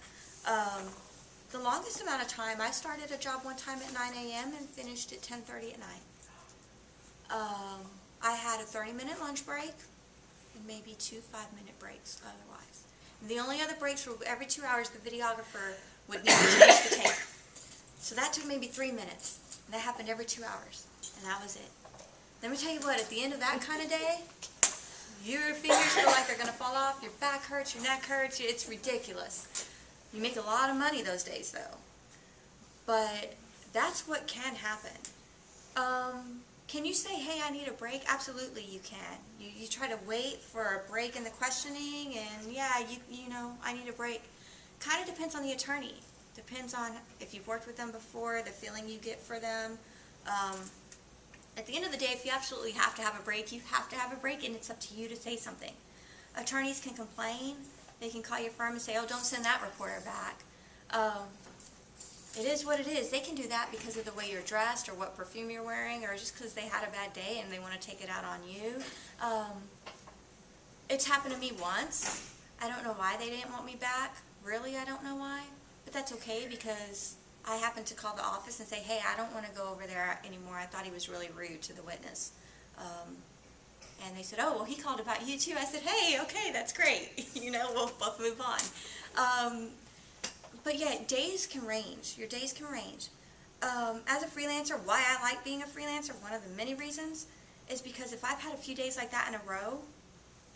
The longest amount of time, I started a job one time at 9 a.m. and finished at 10:30 at night. I had a 30-minute lunch break and maybe 2 5-minute breaks otherwise. The only other breaks were every 2 hours the videographer would need to change the tape. So that took maybe 3 minutes. And that happened every 2 hours. And that was it. Let me tell you what, at the end of that kind of day, your fingers feel like they're going to fall off, your back hurts, your neck hurts, it's ridiculous. You make a lot of money those days, though. But that's what can happen. Can you say, hey, I need a break? Absolutely you can. You try to wait for a break in the questioning, and yeah, you know, I need a break. Kind of depends on the attorney. Depends on if you've worked with them before, the feeling you get for them. At the end of the day, if you absolutely have to have a break, you have to have a break, and it's up to you to say something. Attorneys can complain. They can call your firm and say, oh, don't send that reporter back. It is what it is. They can do that because of the way you're dressed or what perfume you're wearing or just because they had a bad day and they want to take it out on you. It's happened to me once. I don't know why they didn't want me back. Really, I don't know why. But that's okay because I happened to call the office and say, hey, I don't want to go over there anymore. I thought he was really rude to the witness. And they said, oh, well, he called about you too. I said, hey, okay, that's great. You know, we'll both move on. But yeah, days can range. Your days can range. As a freelancer, why I like being a freelancer, one of the many reasons, is because if I've had a few days like that in a row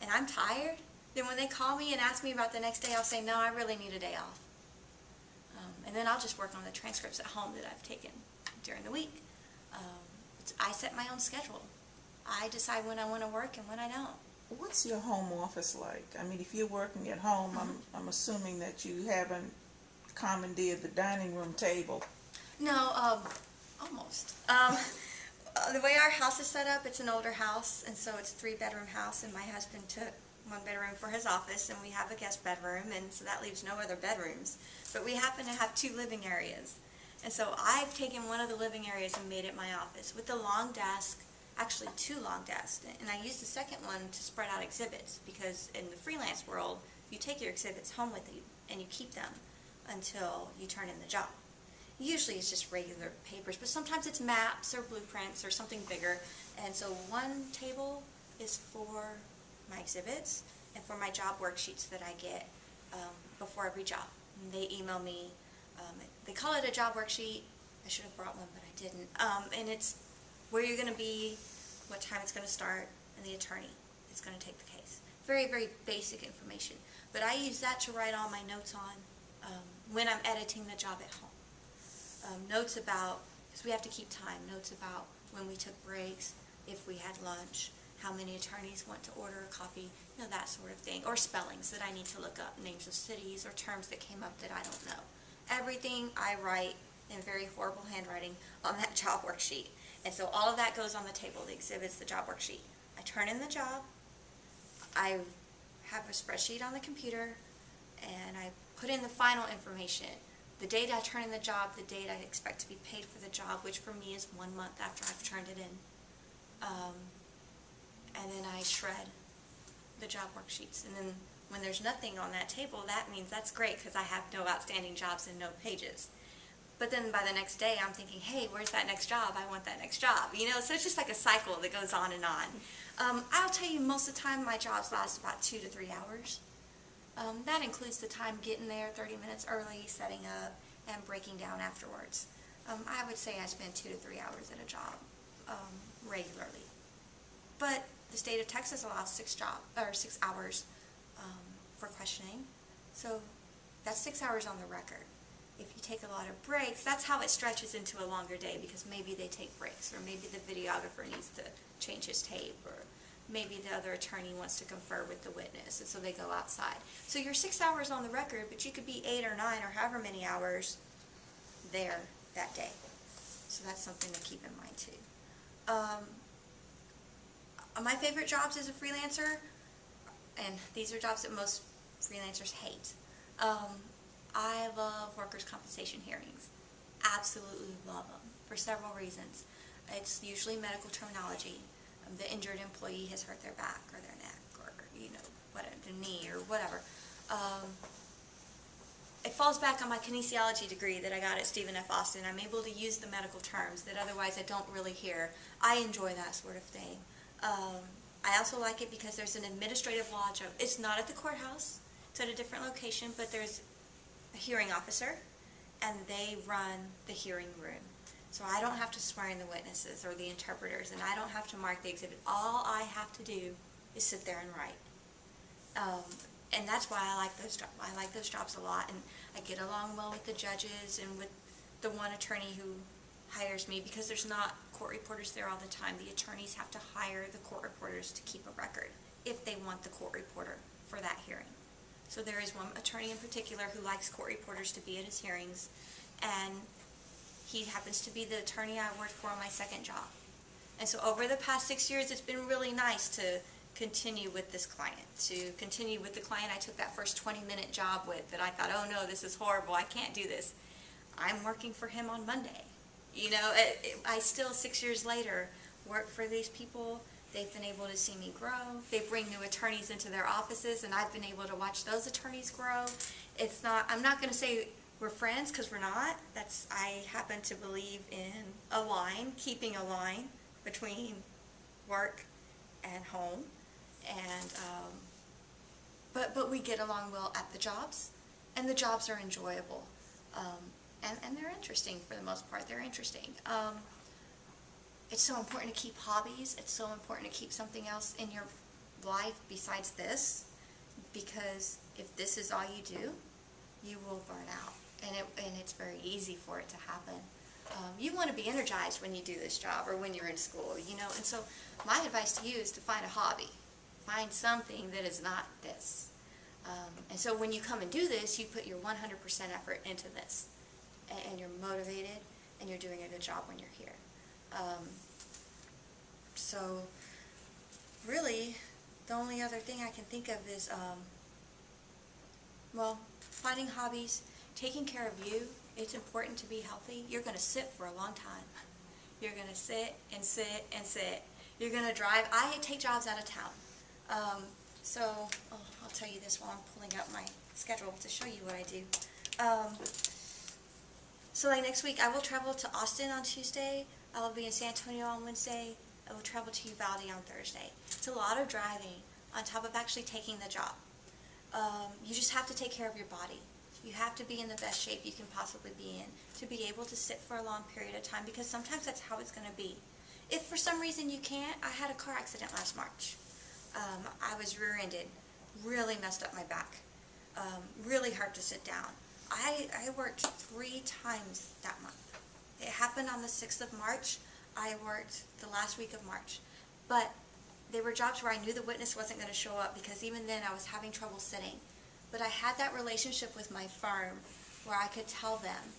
and I'm tired, then when they call me and ask me about the next day, I'll say, no, I really need a day off. And then I'll just work on the transcripts at home that I've taken during the week. I set my own schedule. I decide when I want to work and when I don't. What's your home office like? I mean, if you're working at home, I'm assuming that you haven't commandeered the dining room table. No, almost. The way our house is set up, it's an older house, and so it's a 3-bedroom house, and my husband took 1 bedroom for his office, and we have a guest bedroom, and so that leaves no other bedrooms. But we happen to have 2 living areas. And so I've taken one of the living areas and made it my office with a long desk, actually 2 long desks, and I used the second one to spread out exhibits because in the freelance world, you take your exhibits home with you and you keep them until you turn in the job. Usually it's just regular papers, but sometimes it's maps or blueprints or something bigger. And so one table is for my exhibits and for my job worksheets that I get before every job. And they email me. They call it a job worksheet. I should have brought one, but I didn't. And it's where you're going to be, what time it's going to start, and the attorney is going to take the case. Very, very basic information. But I use that to write all my notes on when I'm editing the job at home. Notes about, because we have to keep time, notes about when we took breaks, if we had lunch, how many attorneys want to order a copy, you know, that sort of thing. Or spellings that I need to look up, names of cities or terms that came up that I don't know. Everything I write in very horrible handwriting on that job worksheet. And so all of that goes on the table, the exhibits, the job worksheet. I turn in the job, I have a spreadsheet on the computer, and I put in the final information, the date I turn in the job, the date I expect to be paid for the job, which for me is 1 month after I've turned it in. And then I shred the job worksheets. And then when there's nothing on that table, that means that's great because I have no outstanding jobs and no pages. But then by the next day, I'm thinking, hey, where's that next job? I want that next job. You know, so it's just like a cycle that goes on and on. I'll tell you, most of the time, my jobs last about 2 to 3 hours. That includes the time getting there 30 minutes early, setting up, and breaking down afterwards. I would say I spend 2 to 3 hours at a job regularly. But the state of Texas allows 6 hours for questioning. So that's 6 hours on the record. If you take a lot of breaks, that's how it stretches into a longer day, because maybe they take breaks, or maybe the videographer needs to change his tape, or maybe the other attorney wants to confer with the witness, and so they go outside. So you're 6 hours on the record, but you could be 8 or 9 or however many hours there that day. So that's something to keep in mind too. My favorite jobs as a freelancer, and these are jobs that most freelancers hate. I love workers' compensation hearings. Absolutely love them for several reasons. It's usually medical terminology. The injured employee has hurt their back or their neck, or their knee or whatever. It falls back on my kinesiology degree that I got at Stephen F. Austin. I'm able to use the medical terms that otherwise I don't really hear. I enjoy that sort of thing. I also like it because there's an administrative law judge. It's not at the courthouse. It's at a different location, but there's a hearing officer, and they run the hearing room. So I don't have to swear in the witnesses or the interpreters, and I don't have to mark the exhibit. All I have to do is sit there and write. And that's why I like those jobs. I like those jobs a lot, and I get along well with the judges and with the one attorney who hires me, because there's not court reporters there all the time. The attorneys have to hire the court reporters to keep a record if they want the court reporter for that hearing. So there is one attorney in particular who likes court reporters to be at his hearings, and he happens to be the attorney I worked for on my second job. And so over the past 6 years, it's been really nice to continue with this client, I took that first 20-minute job with that I thought, oh no, this is horrible, I can't do this. I'm working for him on Monday. You know, I still, 6 years later, work for these people. They've been able to see me grow. They bring new attorneys into their offices, and I've been able to watch those attorneys grow. I'm not going to say we're friends, because we're not. I happen to believe in keeping a line between work and home. And, but we get along well at the jobs, and the jobs are enjoyable. And they're interesting for the most part. They're interesting. It's so important to keep hobbies. It's so important to keep something else in your life besides this, because if this is all you do, you will burn out, and it's very easy for it to happen. You want to be energized when you do this job or when you're in school, you know, and so my advice to you is to find a hobby. Find something that is not this. And so when you come and do this, you put your 100% effort into this, and you're motivated, and you're doing a good job when you're here. So really, the only other thing I can think of is, finding hobbies, taking care of you. It's important to be healthy. You're going to sit for a long time. You're going to sit and sit and sit. You're going to drive. I take jobs out of town. I'll tell you this while I'm pulling up my schedule to show you what I do. So like next week, I will travel to Austin on Tuesday. I will be in San Antonio on Wednesday. I will travel to Uvalde on Thursday. It's a lot of driving on top of actually taking the job. You just have to take care of your body. You have to be in the best shape you can possibly be in to be able to sit for a long period of time, because sometimes that's how it's going to be. If for some reason you can't, I had a car accident last March. I was rear-ended, really messed up my back, really hard to sit down. I worked 3 times that month. It happened on the 6th of March. I worked the last week of March. But they were jobs where I knew the witness wasn't going to show up, because even then I was having trouble sitting. But I had that relationship with my firm where I could tell them,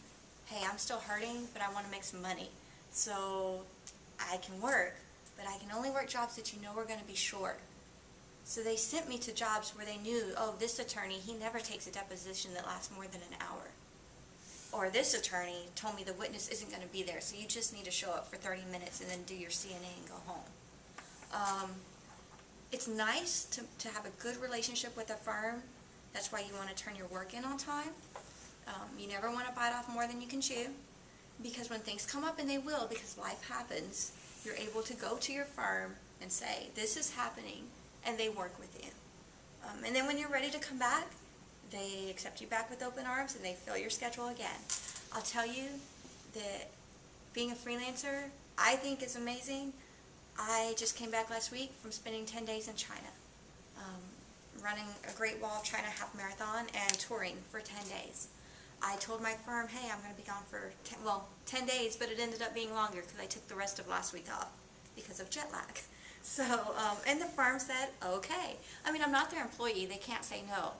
hey, I'm still hurting, but I want to make some money. So I can work, but I can only work jobs that you know are going to be short. So they sent me to jobs where they knew, oh, this attorney, he never takes a deposition that lasts more than an hour. or this attorney told me the witness isn't going to be there, so you just need to show up for 30 minutes and then do your CNA and go home. It's nice to have a good relationship with a firm. That's why you want to turn your work in on time. You never want to bite off more than you can chew, because when things come up, and they will, because life happens, you're able to go to your firm and say, this is happening, and they work with you. And then when you're ready to come back, they accept you back with open arms and they fill your schedule again. I'll tell you that being a freelancer, I think is amazing. I just came back last week from spending 10 days in China, running a Great Wall of China half marathon and touring for 10 days. I told my firm, hey, I'm going to be gone for 10 days, but it ended up being longer because I took the rest of last week off because of jet lag. So, and the firm said, okay. I mean, I'm not their employee. They can't say no.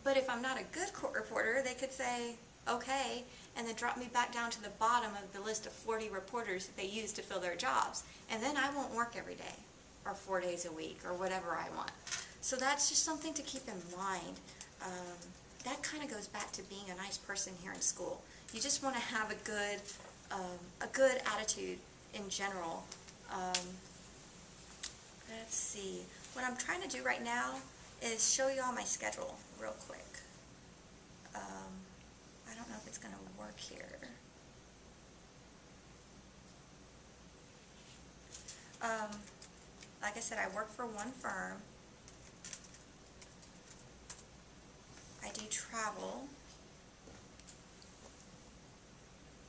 But if I'm not a good court reporter, they could say, okay, and then drop me back down to the bottom of the list of 40 reporters that they use to fill their jobs. And then I won't work every day, or 4 days a week, or whatever I want. So that's just something to keep in mind. That kind of goes back to being a nice person here in school. You just want to have a good attitude in general. Let's see. What I'm trying to do right now is show you all my schedule real quick. I don't know if it's going to work here. Like I said, I work for one firm. I do travel.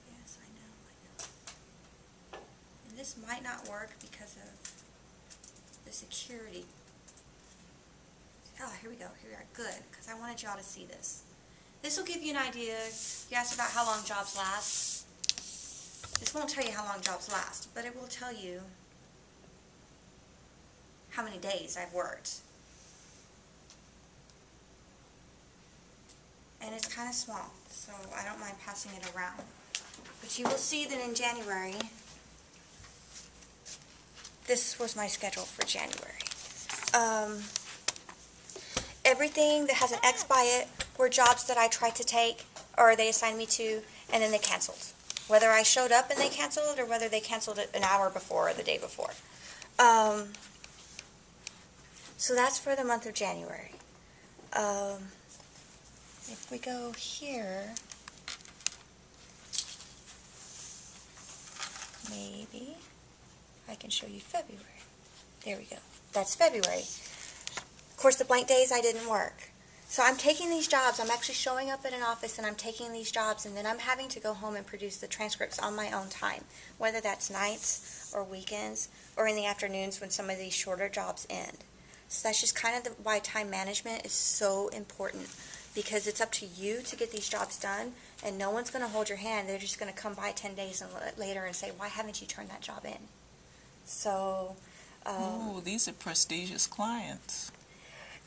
Yes, I know. And this might not work because of the security. Oh, here we go. Here we are. Good, because I wanted y'all to see this. This will give you an idea. You asked about how long jobs last. This won't tell you how long jobs last, but it will tell you how many days I've worked. And it's kind of small, so I don't mind passing it around. But you will see that in January, this was my schedule for January. Everything that has an X by it were jobs that I tried to take, or they assigned me to, and then they canceled. Whether I showed up and they canceled, or whether they canceled it an hour before or the day before. So that's for the month of January. If we go here, maybe I can show you February. There we go. That's February. Of course, the blank days I didn't work. So I'm taking these jobs. I'm actually showing up at an office and I'm taking these jobs, and then I'm having to go home and produce the transcripts on my own time, whether that's nights or weekends or in the afternoons when some of these shorter jobs end. So that's just kind of why time management is so important, because it's up to you to get these jobs done, and no one's going to hold your hand. They're just going to come by 10 days later and say, why haven't you turned that job in? So... Ooh, these are prestigious clients.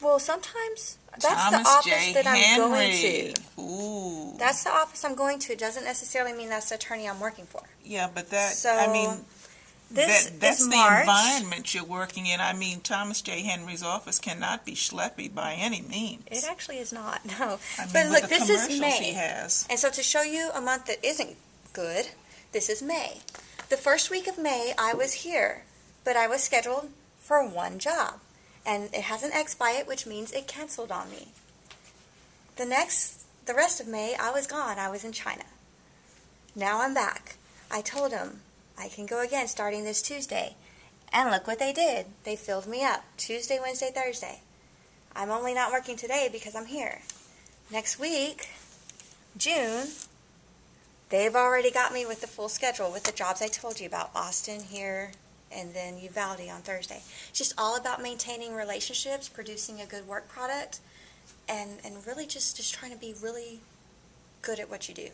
Well, sometimes that's Thomas the office J. that I'm Henry. going to. Ooh. That's the office I'm going to. It doesn't necessarily mean that's the attorney I'm working for. Yeah, but that, So, I mean, this that's is the March. environment you're working in. I mean, Thomas J. Henry's office cannot be schleppy by any means. It actually is not, no. I mean, But with look, the this is commercials May. he has. And so to show you a month that isn't good, this is May. The first week of May, I was here, but I was scheduled for one job. And it has an X by it, which means it canceled on me. The rest of May, I was gone. I was in China. Now I'm back. I told them I can go again starting this Tuesday. And look what they did. They filled me up. Tuesday, Wednesday, Thursday. I'm only not working today because I'm here. Next week, June, they've already got me with the full schedule with the jobs I told you about. Austin here, and then Uvalde on Thursday. It's just all about maintaining relationships, producing a good work product, and really just trying to be really good at what you do.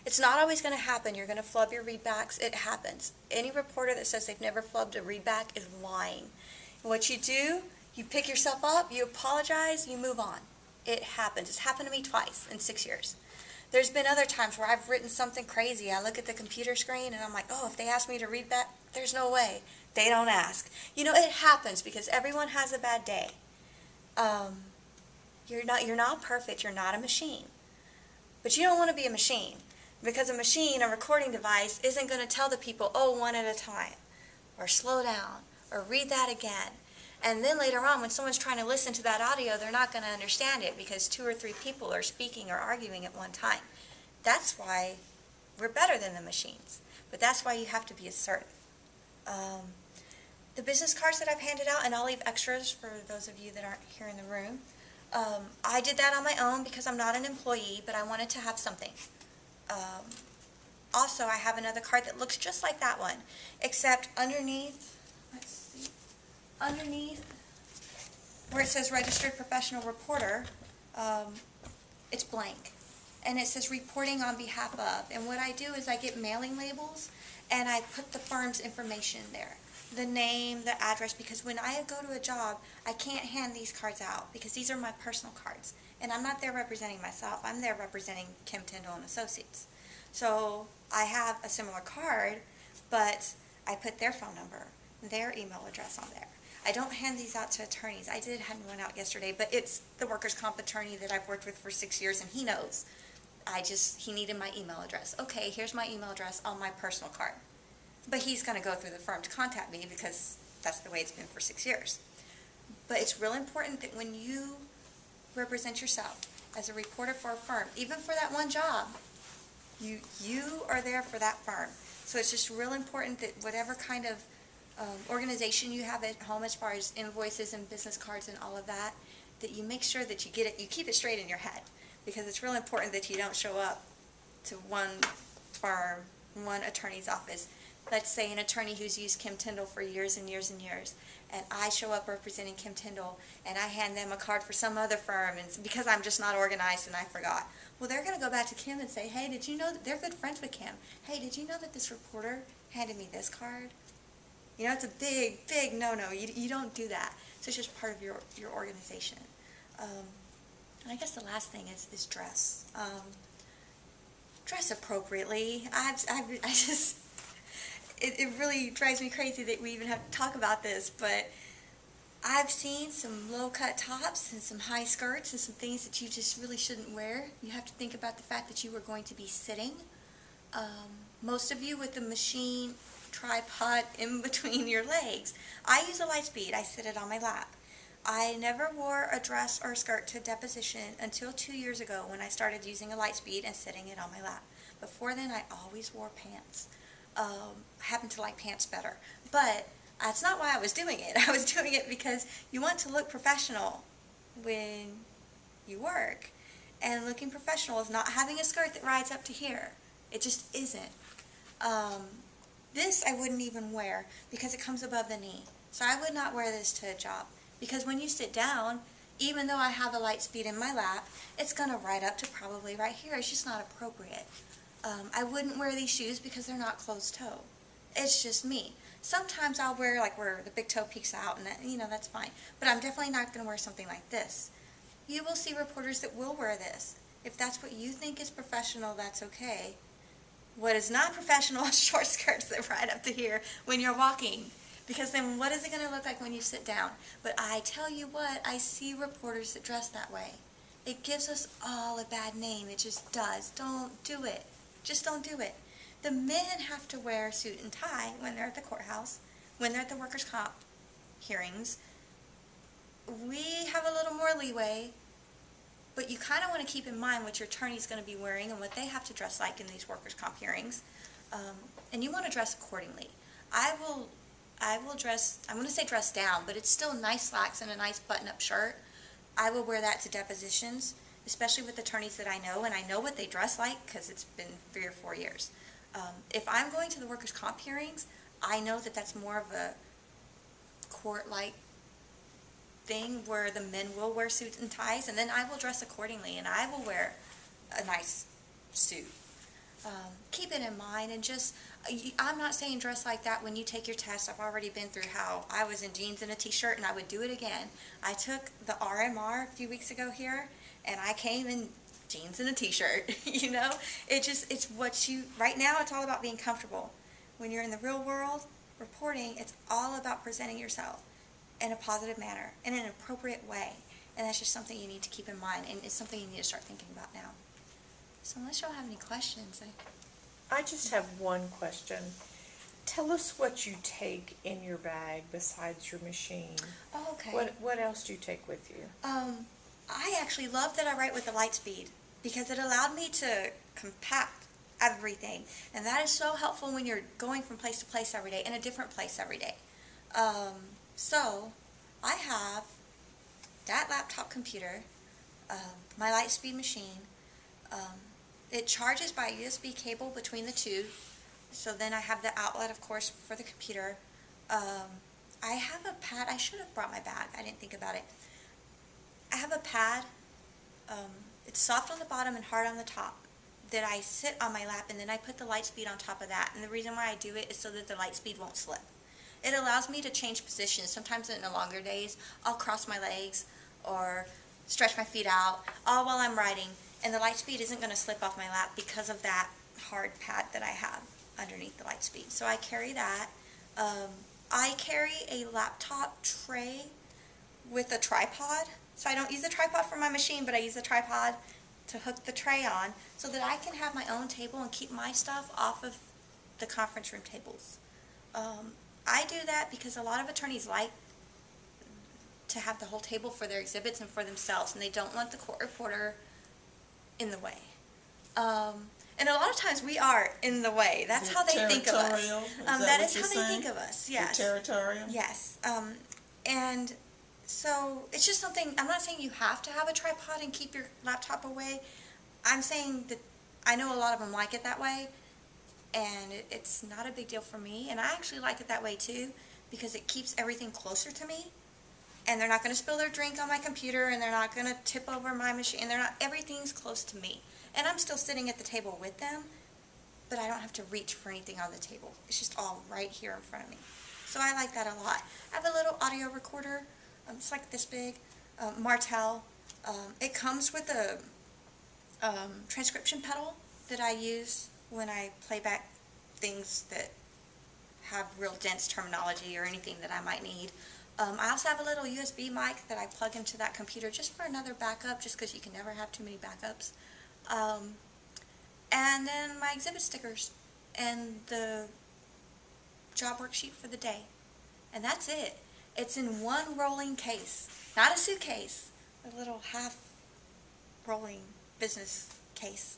It's not always going to happen. You're going to flub your readbacks. It happens. Any reporter that says they've never flubbed a readback is lying. And what you do, you pick yourself up, you apologize, you move on. It happens. It's happened to me twice in 6 years. There's been other times where I've written something crazy. I look at the computer screen and I'm like, oh, if they ask me to read that, there's no way. They don't ask. You know, it happens because everyone has a bad day. You're not perfect. You're not a machine. But you don't want to be a machine. Because a machine, a recording device, isn't going to tell the people, oh, one at a time, or slow down, or read that again. And then later on, when someone's trying to listen to that audio, they're not going to understand it because 2 or 3 people are speaking or arguing at one time. That's why we're better than the machines. But that's why you have to be assertive. The business cards that I've handed out, and I'll leave extras for those of you that aren't here in the room, I did that on my own because I'm not an employee, but I wanted to have something. Also, I have another card that looks just like that one, except underneath, let's see, underneath where it says Registered Professional Reporter, it's blank. And it says reporting on behalf of. And what I do is I get mailing labels and I put the firm's information there. The name, the address, because when I go to a job, I can't hand these cards out because these are my personal cards. And I'm not there representing myself. I'm there representing Kim Tyndall and Associates. So I have a similar card, but I put their phone number, their email address on there. I don't hand these out to attorneys. I did hand one out yesterday, but it's the workers' comp attorney that I've worked with for 6 years, and he knows. He needed my email address. Okay, here's my email address on my personal card. But he's going to go through the firm to contact me because that's the way it's been for 6 years. But it's real important that when you represent yourself as a reporter for a firm, even for that one job, you are there for that firm. So it's just real important that whatever kind of organization you have at home as far as invoices and business cards and all of that, that you make sure that you get it, you keep it straight in your head. Because it's real important that you don't show up to one firm, one attorney's office. Let's say an attorney who's used Kim Tyndall for years and years and years, and I show up representing Kim Tyndall, and I hand them a card for some other firm, and because I'm just not organized and I forgot. Well, they're going to go back to Kim and say, hey, did you know that they're good friends with Kim? Hey, did you know that this reporter handed me this card? You know, it's a big, big no-no. You don't do that. So it's just part of your organization. And I guess the last thing is dress. Dress appropriately. It really drives me crazy that we even have to talk about this, but I've seen some low-cut tops and some high skirts and some things that you just really shouldn't wear. You have to think about the fact that you are going to be sitting. Most of you with the machine tripod in between your legs. I use a Lightspeed. I sit it on my lap. I never wore a dress or a skirt to a deposition until 2 years ago when I started using a Lightspeed and sitting it on my lap. Before then, I always wore pants. I happen to like pants better. But that's not why I was doing it. I was doing it because you want to look professional when you work. And looking professional is not having a skirt that rides up to here. It just isn't. This I wouldn't even wear because it comes above the knee. So I would not wear this to a job. Because when you sit down, even though I have a Lightspeed in my lap, it's going to ride up to probably right here. It's just not appropriate. I wouldn't wear these shoes because they're not closed toe. It's just me. Sometimes I'll wear like where the big toe peeks out, and that, that's fine. But I'm definitely not going to wear something like this. You will see reporters that will wear this. If that's what you think is professional, that's okay. What is not professional is short skirts that ride up to here when you're walking. Because then what is it going to look like when you sit down? But I tell you what, I see reporters that dress that way. It gives us all a bad name. It just does. Don't do it. Just don't do it. The men have to wear a suit and tie when they're at the courthouse, when they're at the workers' comp hearings. We have a little more leeway, but you kind of want to keep in mind what your attorney's going to be wearing and what they have to dress like in these workers' comp hearings. And you want to dress accordingly. I will dress, I'm going to say dress down, but it's still nice slacks and a nice button-up shirt. I will wear that to depositions, especially with attorneys that I know, and I know what they dress like because it's been 3 or 4 years. If I'm going to the workers' comp hearings, I know that that's more of a court-like thing where the men will wear suits and ties, and then I will dress accordingly, and I will wear a nice suit. Keep it in mind, and just, I'm not saying dress like that when you take your test. I've already been through how I was in jeans and a t-shirt, and I would do it again. I took the RMR a few weeks ago here, and I came in jeans and a t-shirt, it's what right now it's all about being comfortable. When you're in the real world, reporting, it's all about presenting yourself in a positive manner, in an appropriate way, and that's just something you need to keep in mind, and it's something you need to start thinking about now. So unless y'all have any questions, I just have one question. Tell us what you take in your bag besides your machine. Oh, okay. What else do you take with you? I actually love that I write with the Lightspeed because it allowed me to compact everything. And that is so helpful when you're going from place to place every day, in a different place every day. So I have that laptop computer, my Lightspeed machine. It charges by USB cable between the two. So then I have the outlet, of course, for the computer. I have a pad. I should have brought my bag. I didn't think about it. I have a pad. It's soft on the bottom and hard on the top that I sit on my lap, and then I put the Lightspeed on top of that. And the reason why I do it is so that the Lightspeed won't slip. It allows me to change positions. Sometimes in the longer days, I'll cross my legs or stretch my feet out, all while I'm writing. And the Lightspeed isn't going to slip off my lap because of that hard pad that I have underneath the Lightspeed. So I carry that. I carry a laptop tray with a tripod. So I don't use a tripod for my machine, but I use a tripod to hook the tray on so that I can have my own table and keep my stuff off of the conference room tables. I do that because a lot of attorneys like to have the whole table for their exhibits and for themselves, and they don't want the court reporter in the way. And a lot of times we are in the way. That's how they think of us. That is how they think of us, yes. You're territorial? Yes. And so it's just something, I'm not saying you have to have a tripod and keep your laptop away. I'm saying that I know a lot of them like it that way, and it's not a big deal for me. And I actually like it that way too, because it keeps everything closer to me. And they're not going to spill their drink on my computer, and they're not going to tip over my machine. And everything's close to me. And I'm still sitting at the table with them, but I don't have to reach for anything on the table. It's just all right here in front of me. So I like that a lot. I have a little audio recorder. It's like this big, Martel. It comes with a transcription pedal that I use when I play back things that have real dense terminology or anything that I might need. I also have a little USB mic that I plug into that computer just for another backup, just because you can never have too many backups. And then my exhibit stickers and the job worksheet for the day. And that's it. It's in one rolling case, not a suitcase, a little half-rolling business case,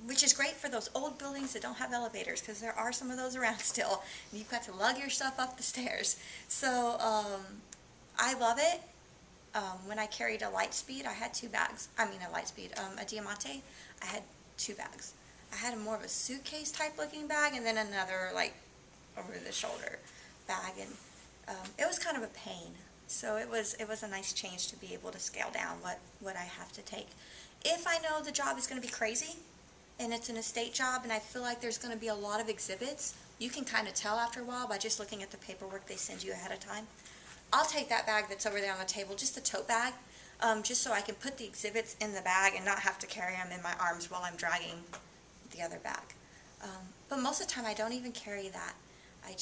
which is great for those old buildings that don't have elevators, because there are some of those around still, and you've got to lug your stuff up the stairs. So I love it. When I carried a Lightspeed, I had two bags. I mean, a Lightspeed, a Diamante, I had two bags. I had more of a suitcase type looking bag, and then another like over the shoulder bag, and it was kind of a pain. So it was a nice change to be able to scale down what I have to take. If I know the job is going to be crazy, and it's an estate job, and I feel like there's going to be a lot of exhibits, you can kind of tell after a while by just looking at the paperwork they send you ahead of time. I'll take that bag that's over there on the table, just a tote bag, just so I can put the exhibits in the bag and not have to carry them in my arms while I'm dragging the other bag. But most of the time I don't even carry that. I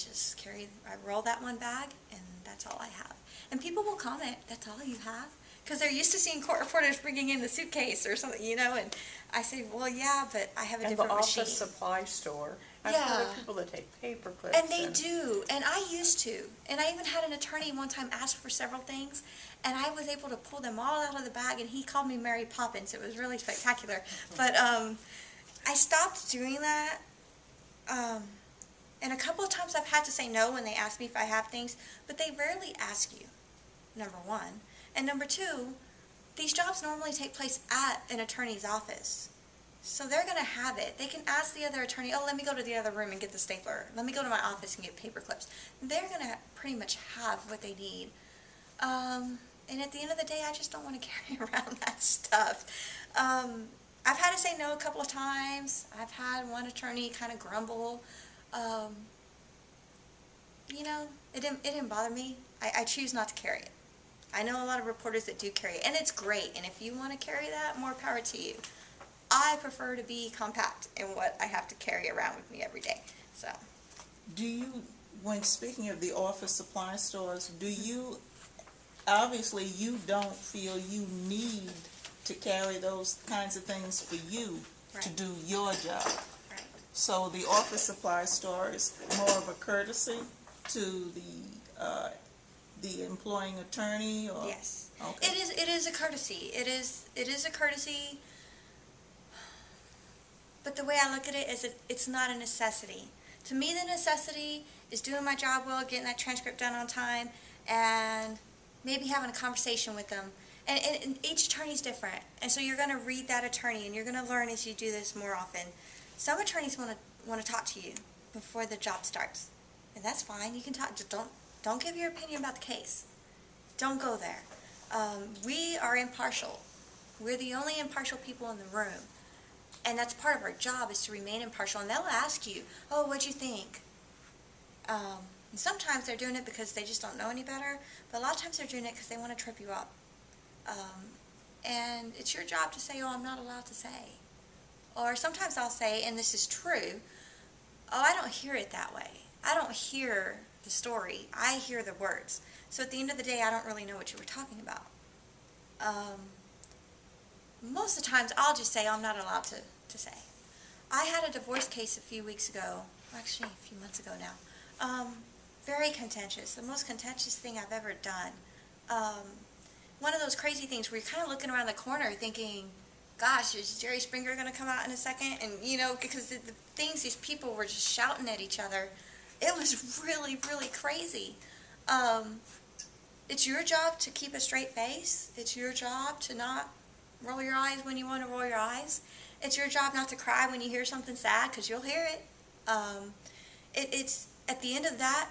roll that one bag, and that's all I have. And people will comment, that's all you have? Because they're used to seeing court reporters bringing in the suitcase or something, and I say, well, yeah, but I have a different machine. And the office supply store. I've heard of people that take paper clips. And they do, and I used to. And I even had an attorney one time ask for several things, and I was able to pull them all out of the bag, and he called me Mary Poppins. It was really spectacular. But I stopped doing that. And a couple of times I've had to say no when they ask me if I have things, but they rarely ask you, number one. And number two, these jobs normally take place at an attorney's office. So they're going to have it. They can ask the other attorney, oh, let me go to the other room and get the stapler. Let me go to my office and get paper clips. They're going to pretty much have what they need. And at the end of the day, I just don't want to carry around that stuff. I've had to say no a couple of times. I've had one attorney kind of grumble. It didn't bother me. I choose not to carry it. I know a lot of reporters that do carry it, and it's great. And if you want to carry that, more power to you. I prefer to be compact in what I have to carry around with me every day. So, do you, when speaking of the office supply stores, do you, obviously you don't feel you need to carry those kinds of things for you, to Right. do your job. Right. So the office supply store is more of a courtesy to the employing attorney, or? Yes. Okay. It is a courtesy. It is a courtesy. But the way I look at it is it's not a necessity. To me, the necessity is doing my job well, getting that transcript done on time, and maybe having a conversation with them. And each attorney's different. And so you're going to read that attorney, and you're going to learn as you do this more often. Some attorneys want to talk to you before the job starts. And that's fine. You can talk. Just don't give your opinion about the case. Don't go there. We are impartial. We're the only impartial people in the room. And that's part of our job, is to remain impartial. And they'll ask you, oh, what'd you think? And sometimes they're doing it because they just don't know any better. But a lot of times they're doing it because they want to trip you up. And it's your job to say, oh, I'm not allowed to say. Or sometimes I'll say, and this is true, oh, I don't hear it that way. I don't hear the story. I hear the words. So at the end of the day, I don't really know what you were talking about. Most of the times, I'll just say, oh, I'm not allowed to say. I had a divorce case a few weeks ago, actually a few months ago now. Very contentious, the most contentious thing I've ever done. One of those crazy things where you're kind of looking around the corner thinking, gosh, is Jerry Springer going to come out in a second? And, you know, because the things these people were just shouting at each other, it was really, really crazy. It's your job to keep a straight face. It's your job to not roll your eyes when you want to roll your eyes. It's your job not to cry when you hear something sad, because you'll hear it. It's at the end of that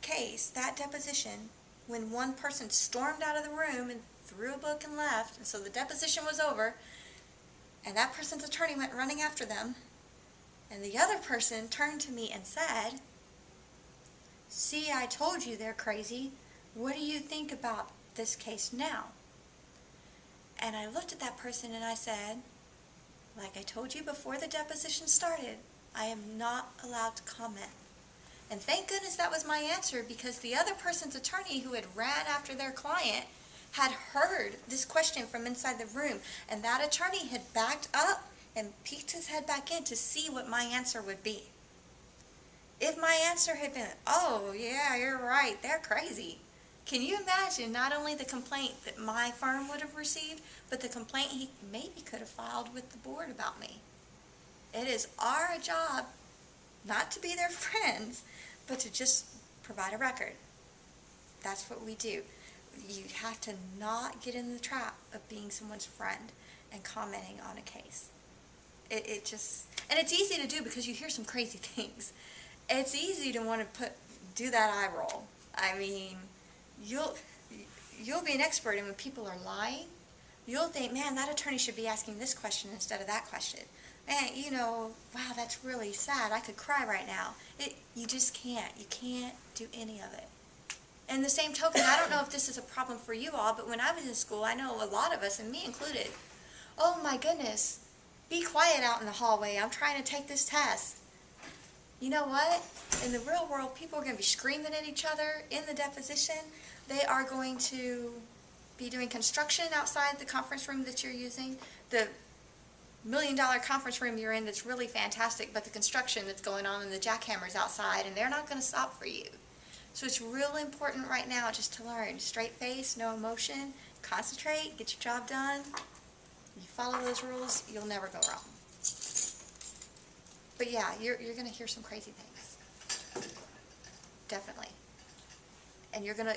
case, that deposition, when one person stormed out of the room and threw a book and left, and so the deposition was over, and that person's attorney went running after them, and the other person turned to me and said, see, I told you they're crazy. What do you think about this case now? And I looked at that person and I said, like I told you before the deposition started, I am not allowed to comment. And thank goodness that was my answer, because the other person's attorney, who had ran after their client, had heard this question from inside the room, and that attorney had backed up and peeked his head back in to see what my answer would be. If my answer had been, oh yeah, you're right, they're crazy, can you imagine not only the complaint that my firm would have received, but the complaint he maybe could have filed with the board about me? It is our job not to be their friends, but to just provide a record. That's what we do. You have to not get in the trap of being someone's friend and commenting on a case. And it's easy to do because you hear some crazy things. It's easy to want to do that eye roll. I mean, you'll be an expert, and when people are lying, you'll think, man, that attorney should be asking this question instead of that question. Man, you know, wow, that's really sad. I could cry right now. You just can't. You can't do any of it. And the same token, I don't know if this is a problem for you all, but when I was in school, I know a lot of us, and me included, oh my goodness, be quiet out in the hallway. I'm trying to take this test. You know what? In the real world, people are going to be screaming at each other in the deposition. They are going to be doing construction outside the conference room that you're using. The $1 million conference room you're in that's really fantastic, but the construction that's going on and the jackhammers outside, and they're not going to stop for you. So it's really important right now just to learn. Straight face, no emotion, concentrate, get your job done. You follow those rules, you'll never go wrong. But yeah, you're going to hear some crazy things. Definitely. And you're gonna,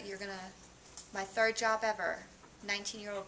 my third job ever, 19-year-old